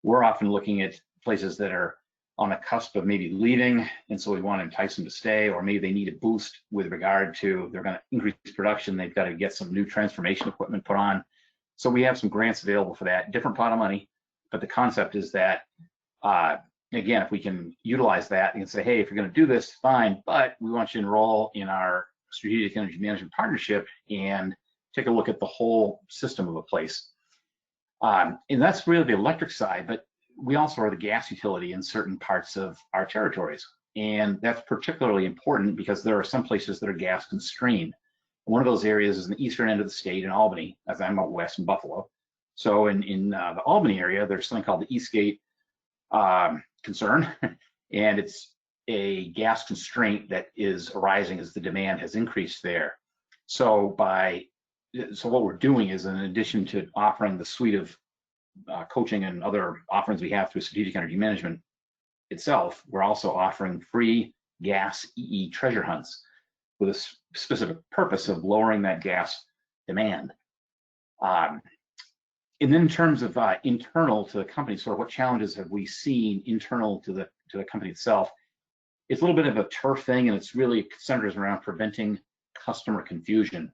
We're often looking at places that are on the cusp of maybe leaving, and so we want to entice them to stay, or maybe they need a boost with regard to they're going to increase production, they've got to get some new transformation equipment put on. So we have some grants available for that, different pot of money, but the concept is that, again, if we can utilize that and say, hey, if you're going to do this, fine, but we want you to enroll in our strategic energy management partnership and take a look at the whole system of a place. And that's really the electric side, but we also are the gas utility in certain parts of our territories. And that's particularly important because there are some places that are gas constrained. One of those areas is in the eastern end of the state in Albany, as I'm out west in Buffalo. So in the Albany area, there's something called the Eastgate concern, and it's a gas constraint that is arising as the demand has increased there. So what we're doing is, in addition to offering the suite of coaching and other offerings we have through strategic energy management itself, we're also offering free gas EE treasure hunts with a specific purpose of lowering that gas demand. And then in terms of internal to the company, sort of what challenges have we seen internal to the company itself? It's a little bit of a turf thing, and it's really centered around preventing customer confusion.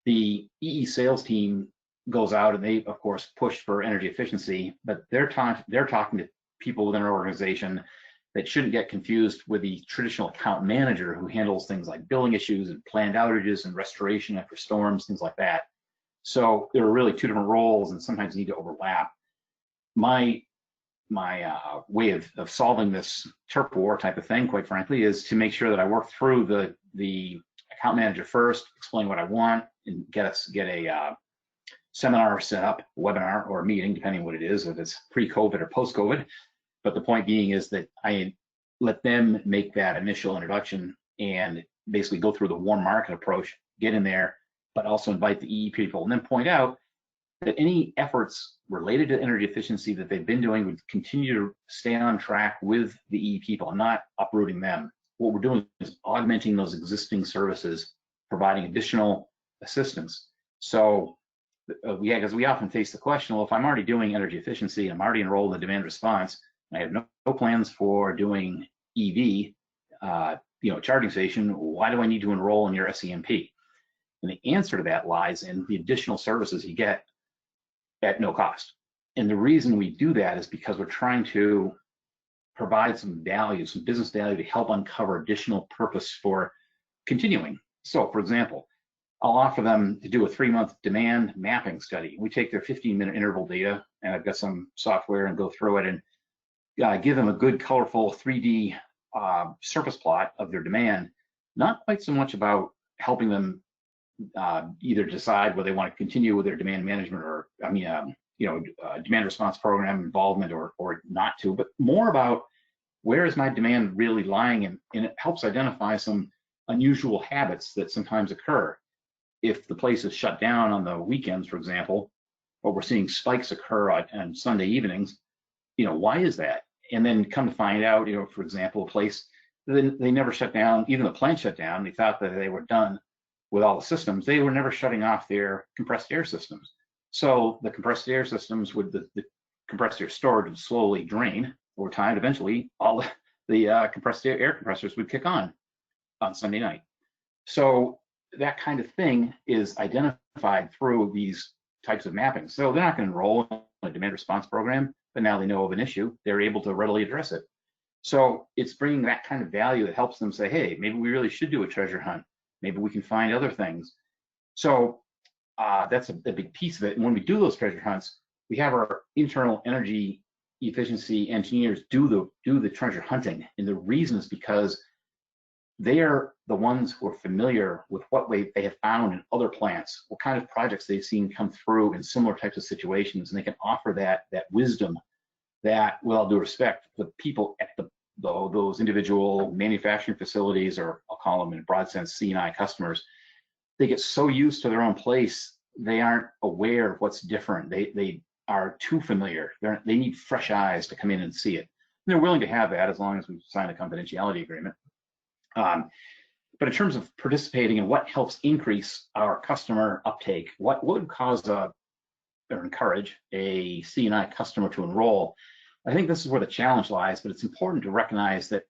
The EE sales team goes out and they, of course, push for energy efficiency, but they're talking to people within our organization that shouldn't get confused with the traditional account manager who handles things like billing issues and planned outages and restoration after storms, things like that. So there are really two different roles and sometimes need to overlap. My way of solving this turf war type of thing, quite frankly, is to make sure that I work through the account manager first, explain what I want, and get a seminar set up, webinar, or a meeting, depending on what it is, if it's pre-COVID or post-COVID. But the point being is that I let them make that initial introduction and basically go through the warm market approach, get in there, but also invite the EE people, and then point out that any efforts related to energy efficiency that they've been doing would continue to stay on track with the EE people, not uprooting them. What we're doing is augmenting those existing services, providing additional assistance. So because we often face the question, well, if I'm already doing energy efficiency, I'm already enrolled in demand response, and I have no plans for doing EV, charging station, why do I need to enroll in your SEMP? And the answer to that lies in the additional services you get at no cost. And the reason we do that is because we're trying to provide some value, some business value, to help uncover additional purpose for continuing. So, for example, I'll offer them to do a 3-month demand mapping study. We take their 15-minute interval data, and I've got some software, and go through it and give them a good, colorful 3D surface plot of their demand. Not quite so much about helping them either decide whether they want to continue with their demand management or, demand response program involvement or not to, but more about where is my demand really lying, and it helps identify some unusual habits that sometimes occur. If the place is shut down on the weekends, for example, or we're seeing spikes occur on Sunday evenings, why is that? And then come to find out, for example, a place, they never shut down, even the plant shut down, they thought that they were done with all the systems, they were never shutting off their compressed air systems. So the compressed air systems with the compressed air storage would slowly drain over time. Eventually, all the compressed air compressors would kick on Sunday night. So that kind of thing is identified through these types of mapping. So they're not going to enroll in a demand response program, but now they know of an issue, they're able to readily address it. So it's bringing that kind of value that helps them say, hey, maybe we really should do a treasure hunt. Maybe we can find other things. So that's a big piece of it. And when we do those treasure hunts, we have our internal energy efficiency engineers do the treasure hunting. And the reason is because they are the ones who are familiar with what they have found in other plants, what kind of projects they've seen come through in similar types of situations, and they can offer that wisdom that, with all due respect, the people at those individual manufacturing facilities, or I'll call them in a broad sense C&I customers, they get so used to their own place, they aren't aware of what's different. They are too familiar. They need fresh eyes to come in and see it. And they're willing to have that as long as we sign a confidentiality agreement. But in terms of participating in what helps increase our customer uptake, what would cause or encourage a C&I customer to enroll, I think this is where the challenge lies, but it's important to recognize that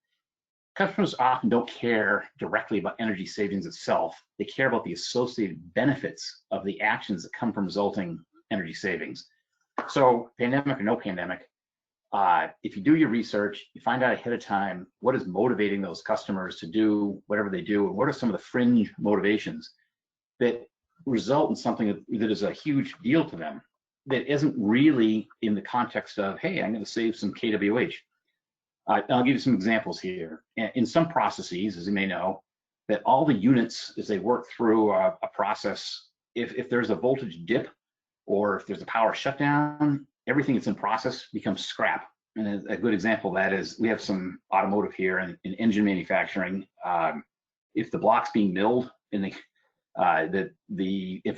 customers often don't care directly about energy savings itself. They care about the associated benefits of the actions that come from resulting energy savings. So pandemic or no pandemic, if you do your research, you find out ahead of time what is motivating those customers to do whatever they do, and what are some of the fringe motivations that result in something that is a huge deal to them, that isn't really in the context of, hey, I'm going to save some kWh. I'll give you some examples here. In some processes, as you may know, that all the units, as they work through a process, if there's a voltage dip or if there's a power shutdown, everything that's in process becomes scrap. And a good example of that is, we have some automotive here in engine manufacturing. If the block's being milled and if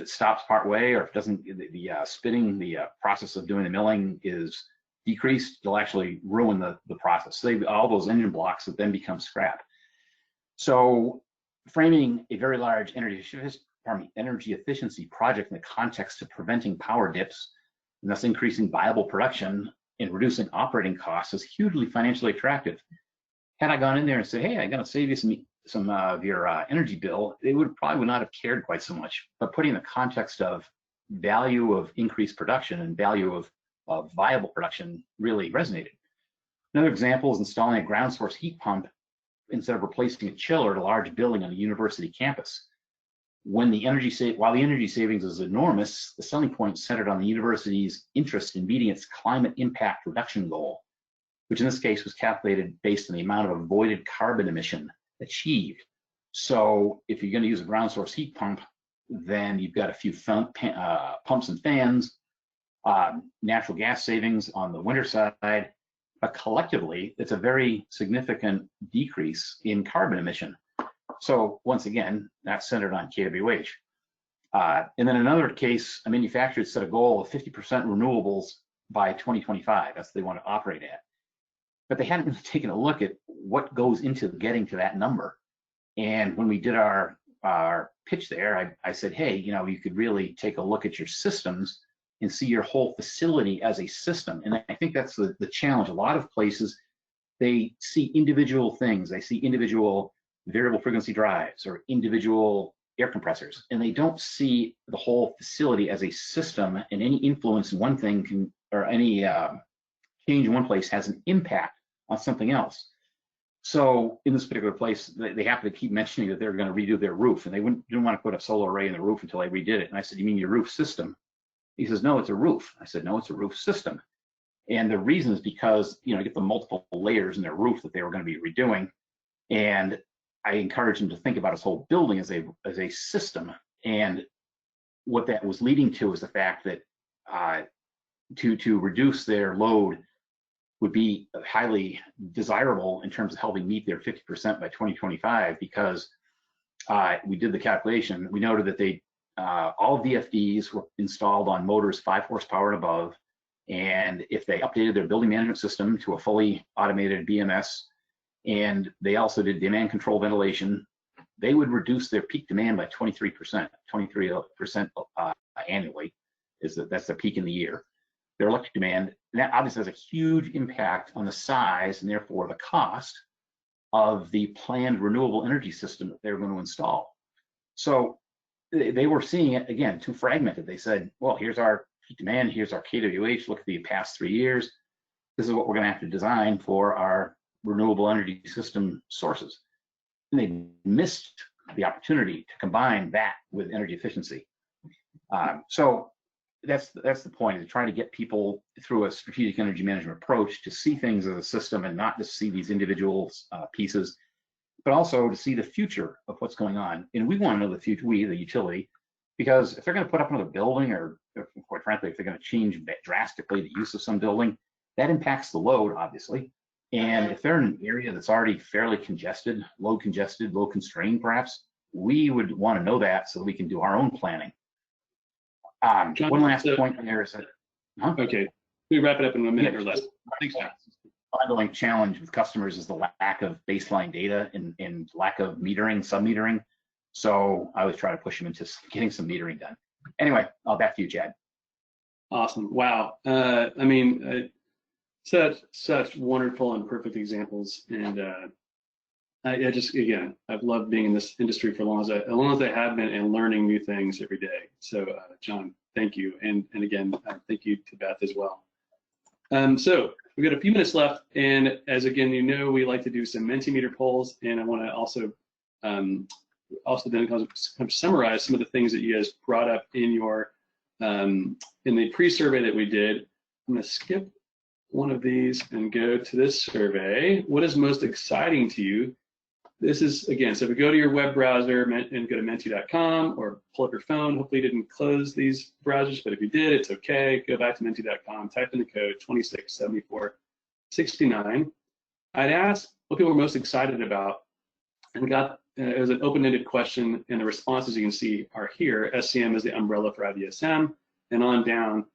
it stops part way, or if it doesn't, the spinning, the process of doing the milling is decreased, it'll actually ruin the process. So all those engine blocks that then become scrap. So framing a very large energy efficiency project in the context of preventing power dips, and thus increasing viable production and reducing operating costs, is hugely financially attractive. Had I gone in there and said, hey, I'm going to save you some of your energy bill, they would not have cared quite so much. But putting the context of value of increased production and value of viable production really resonated. Another example is installing a ground source heat pump instead of replacing a chiller at a large building on a university campus. While the energy savings is enormous, the selling point centered on the university's interest in meeting its climate impact reduction goal, which in this case was calculated based on the amount of avoided carbon emission achieved. So if you're going to use a ground source heat pump, then you've got a few pumps and fans, natural gas savings on the winter side, but collectively, it's a very significant decrease in carbon emission. So once again, that's centered on kWh. And then another case, a manufacturer set a goal of 50% renewables by 2025. That's what they want to operate at. But they hadn't really taken a look at what goes into getting to that number. And when we did our pitch there, I said, hey, you could really take a look at your systems and see your whole facility as a system. And I think that's the challenge. A lot of places, they see individual things. They see individual variable frequency drives or individual air compressors, and they don't see the whole facility as a system, and any influence in one thing or any change in one place has an impact on something else. So in this particular place, they happen to keep mentioning that they're going to redo their roof, and they didn't want to put a solar array in the roof until they redid it. And I said, you mean your roof system? He says, no, it's a roof. I said, no, it's a roof system. And the reason is because, get the multiple layers in their roof that they were going to be redoing. And I encouraged him to think about his whole building as a system. And what that was leading to is the fact that to reduce their load would be highly desirable in terms of helping meet their 50% by 2025, because we did the calculation. We noted that all VFDs were installed on motors 5 horsepower and above, and if they updated their building management system to a fully automated BMS, and they also did demand control ventilation, they would reduce their peak demand by 23%, 23% annually. That's the peak in the year. Their electric demand, and that obviously has a huge impact on the size and therefore the cost of the planned renewable energy system that they're going to install. So they were seeing it, again, too fragmented. They said, well, here's our peak demand, here's our KWH, look at the past 3 years. This is what we're going to have to design for our renewable energy system sources. And they missed the opportunity to combine that with energy efficiency. So that's the point, is trying to get people through a strategic energy management approach to see things as a system and not just see these individual pieces, but also to see the future of what's going on. And we want to know the future, we, the utility, because if they're going to put up another building, or quite frankly, if they're going to change drastically the use of some building, that impacts the load, obviously. And if they're in an area that's already fairly congested, low constrained perhaps, we would want to know that so that we can do our own planning. John, one last point there is that, okay, we wrap it up in a minute or less. Thanks, John. Ongoing challenge with customers is the lack of baseline data and lack of metering, sub-metering. So I always try to push them into getting some metering done. Anyway, back to you, Chad. Awesome. Wow. I mean, such wonderful and perfect examples. And I just, again, I've loved being in this industry for as long as I have been, and learning new things every day. So John, thank you. And again, thank you to Beth as well. So we've got a few minutes left. And as again, you know, we like to do some Mentimeter polls. And I want to also then kind of summarize some of the things that you guys brought up in your in the pre-survey that we did. I'm going to skip one of these and go to this survey. What is most exciting to you? This is, again, so if we go to your web browser and go to menti.com or pull up your phone, hopefully you didn't close these browsers, but if you did, it's okay. Go back to menti.com, type in the code 267469. I'd ask what people were most excited about, and got, it was an open-ended question, and the responses you can see are here. SEM is the umbrella for IDSM, and on down.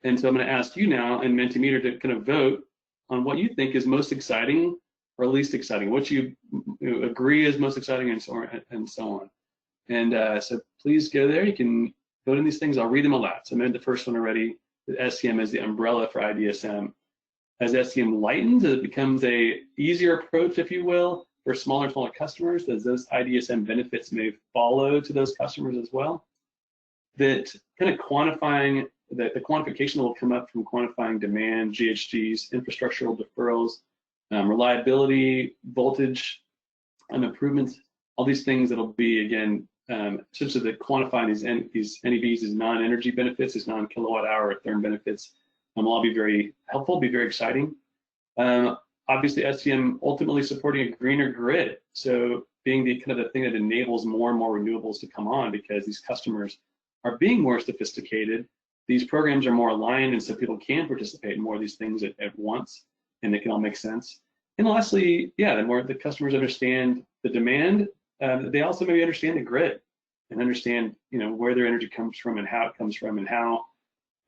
And so I'm going to ask you now in Mentimeter to kind of vote on what you think is most exciting or least exciting, what you agree is most exciting, and so on. And so please go there. You can vote in these things. I'll read them aloud. So I made the first one already. The SEM is the umbrella for IDSM. As SEM lightens, it becomes a easier approach, if you will, for smaller and smaller customers, as those IDSM benefits may follow to those customers as well. That kind of quantifying, the quantification will come up from quantifying demand, GHGs, infrastructural deferrals, reliability, voltage improvements, all these things that'll be, again, essentially the quantifying these NEBs as non-energy benefits, as non-kilowatt hour or therm benefits, will all be very helpful, be very exciting. Obviously, SEM ultimately supporting a greener grid, so being the kind of the thing that enables more and more renewables to come on, because these customers are being more sophisticated. These programs are more aligned, and so people can participate in more of these things at once, and they can all make sense. And lastly, yeah, the more the customers understand the demand, they also maybe understand the grid and understand, you know, where their energy comes from and how it comes from, and how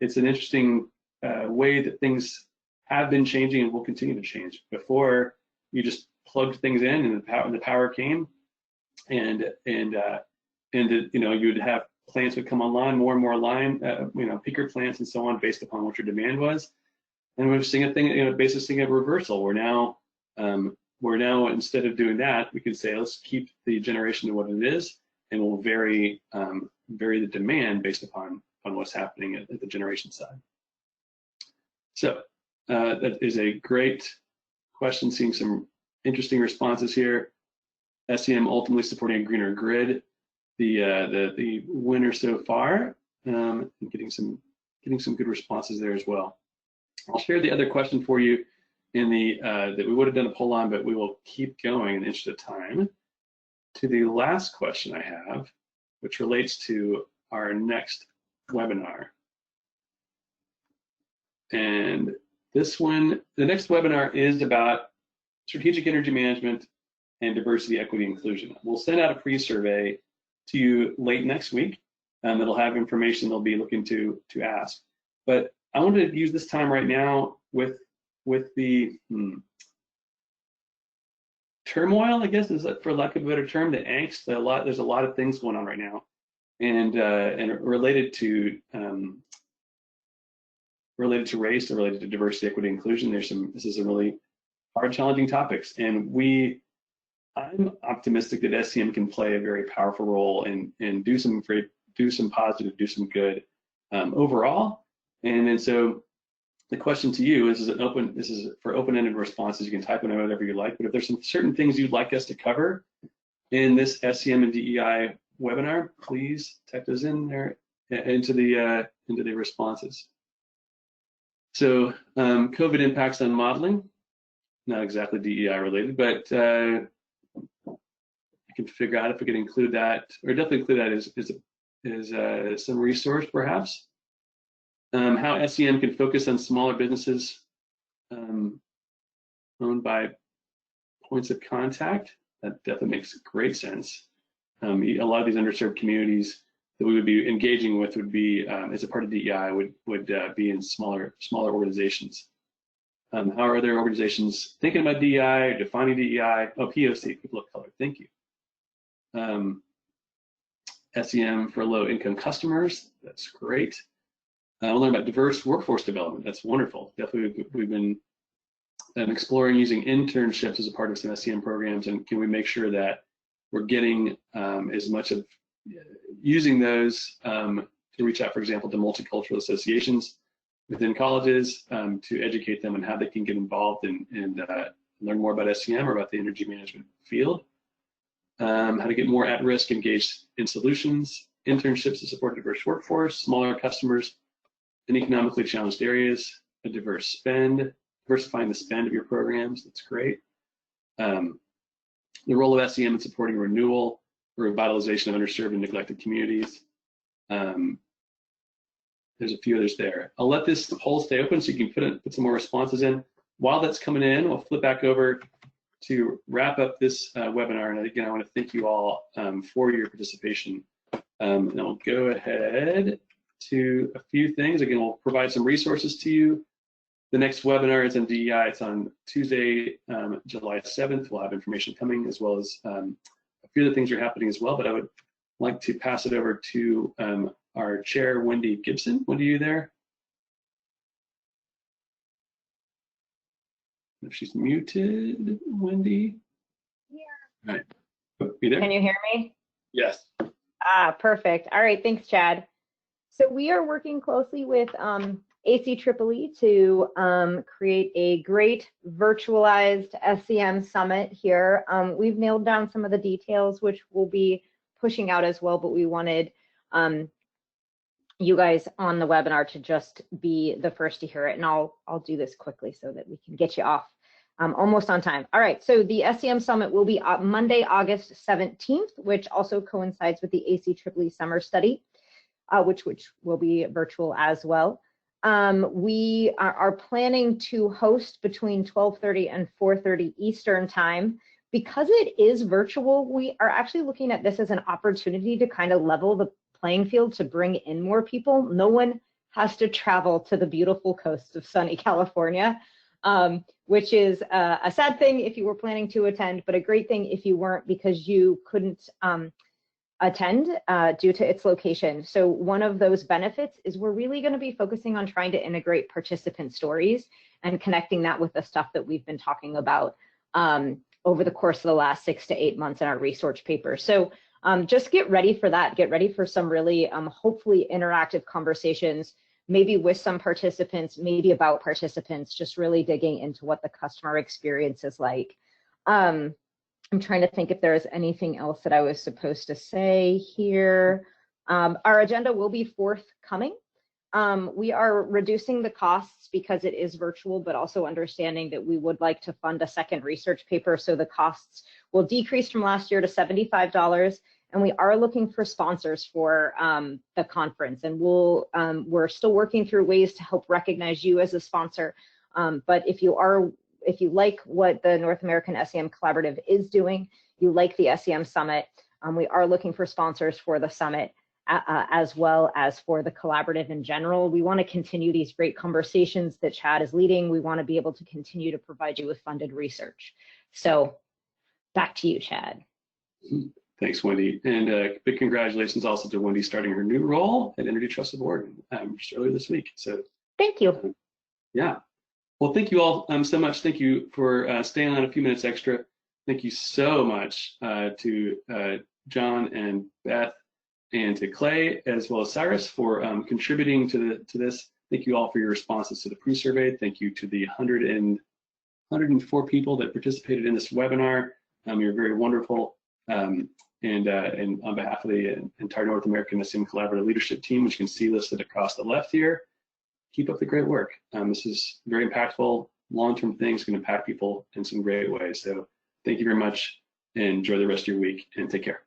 it's an interesting way that things have been changing and will continue to change. Before, you just plugged things in and the power came, and you know, you'd have plants would come online, more and more line, you know, peaker plants and so on, based upon what your demand was. And we're seeing a thing, you know, basically seeing a reversal. We're now instead of doing that, we could say, let's keep the generation to what it is, and we'll vary the demand based upon what's happening at the generation side. So that is a great question, seeing some interesting responses here. SEM ultimately supporting a greener grid, the winner so far, and getting some good responses there as well. I'll share the other question for you in the that we would have done a poll on, but we will keep going in the interest of time to the last question I have, which relates to our next webinar. And this one, the next webinar is about strategic energy management and diversity, equity, inclusion. We'll send out a pre-survey to you late next week, and it'll have information they'll be looking to ask. But I wanted to use this time right now with the turmoil, I guess, is for lack of a better term, the angst. There's a lot of things going on right now, and related to race, or related to diversity, equity, inclusion. This is a really hard, challenging topics, and we I'm optimistic that SEM can play a very powerful role and do some positive, do some good overall. And then so the question to you is this is for open-ended responses. You can type in whatever you like, but if there's some certain things you'd like us to cover in this SEM and DEI webinar, please type those in there into the responses. So COVID impacts on modeling, not exactly DEI related, but I can figure out if we can include that, or definitely include that as some resource perhaps. How SEM can focus on smaller businesses owned by points of contact. That definitely makes great sense. A lot of these underserved communities that we would be engaging with would be, as a part of DEI, would be in smaller organizations. How are other organizations thinking about DEI, or defining DEI? Oh, POC, people of color, thank you. SEM for low-income customers, that's great. We'll learn about diverse workforce development, that's wonderful. Definitely, we've been exploring using internships as a part of some SEM programs, and can we make sure that we're getting as much of using those to reach out, for example, to multicultural associations within colleges to educate them on how they can get involved and learn more about SEM or about the energy management field. How to get more at-risk engaged in solutions, internships to support a diverse workforce, smaller customers in economically challenged areas, a diverse spend, diversifying the spend of your programs, that's great. The role of SEM in supporting renewal, revitalization of underserved and neglected communities. There's a few others there. I'll let this poll stay open so you can put some more responses in. While that's coming in, we'll flip back over to wrap up this webinar. And again, I want to thank you all for your participation. And I'll go ahead to a few things. Again, we'll provide some resources to you. The next webinar is on DEI. It's on Tuesday, July 7th. We'll have information coming, as well as a few other things are happening as well. But I would like to pass it over to our chair, Wendy Gibson. Wendy, are you there? If she's muted, Wendy. Yeah. All right. You there? Can you hear me? Yes. Perfect. All right, thanks, Chad. So we are working closely with ACEEE to create a great virtualized SEM summit here. We've nailed down some of the details, which we'll be pushing out as well, but we wanted you guys on the webinar to just be the first to hear it. And I'll do this quickly so that we can get you off almost on time. All right, so the SEM Summit will be Monday, August 17th, which also coincides with the ACEEE Summer Study, which will be virtual as well. We are planning to host between 12:30 and 4:30 Eastern Time. Because it is virtual, we are actually looking at this as an opportunity to kind of level the playing field to bring in more people. No one has to travel to the beautiful coast of sunny California, which is a sad thing if you were planning to attend, but a great thing if you weren't because you couldn't attend due to its location. So one of those benefits is we're really going to be focusing on trying to integrate participant stories and connecting that with the stuff that we've been talking about over the course of the last 6 to 8 months in our research paper. So just get ready for that. Get ready for some really hopefully interactive conversations, maybe with some participants, maybe about participants, just really digging into what the customer experience is like. I'm trying to think if there's anything else that I was supposed to say here. Our agenda will be forthcoming. We are reducing the costs because it is virtual, but also understanding that we would like to fund a second research paper. So the costs will decrease from last year to $75. And we are looking for sponsors for the conference. And we're still working through ways to help recognize you as a sponsor. But if you like what the North American SEM Collaborative is doing, you like the SEM Summit, we are looking for sponsors for the summit as well as for the collaborative in general. We want to continue these great conversations that Chad is leading. We want to be able to continue to provide you with funded research. So back to you, Chad. Thanks, Wendy. And big congratulations also to Wendy starting her new role at Energy Trust Board just earlier this week. So thank you. Yeah. Well, thank you all so much. Thank you for staying on a few minutes extra. Thank you so much to John and Beth and to Clay, as well as Cyrus, for contributing to this. Thank you all for your responses to the pre-survey. Thank you to the 104 people that participated in this webinar. You're very wonderful. And on behalf of the entire North American SEM Collaborative Leadership Team, which you can see listed across the left here, keep up the great work. This is very impactful, long-term things, going to impact people in some great ways. So thank you very much, and enjoy the rest of your week, and take care.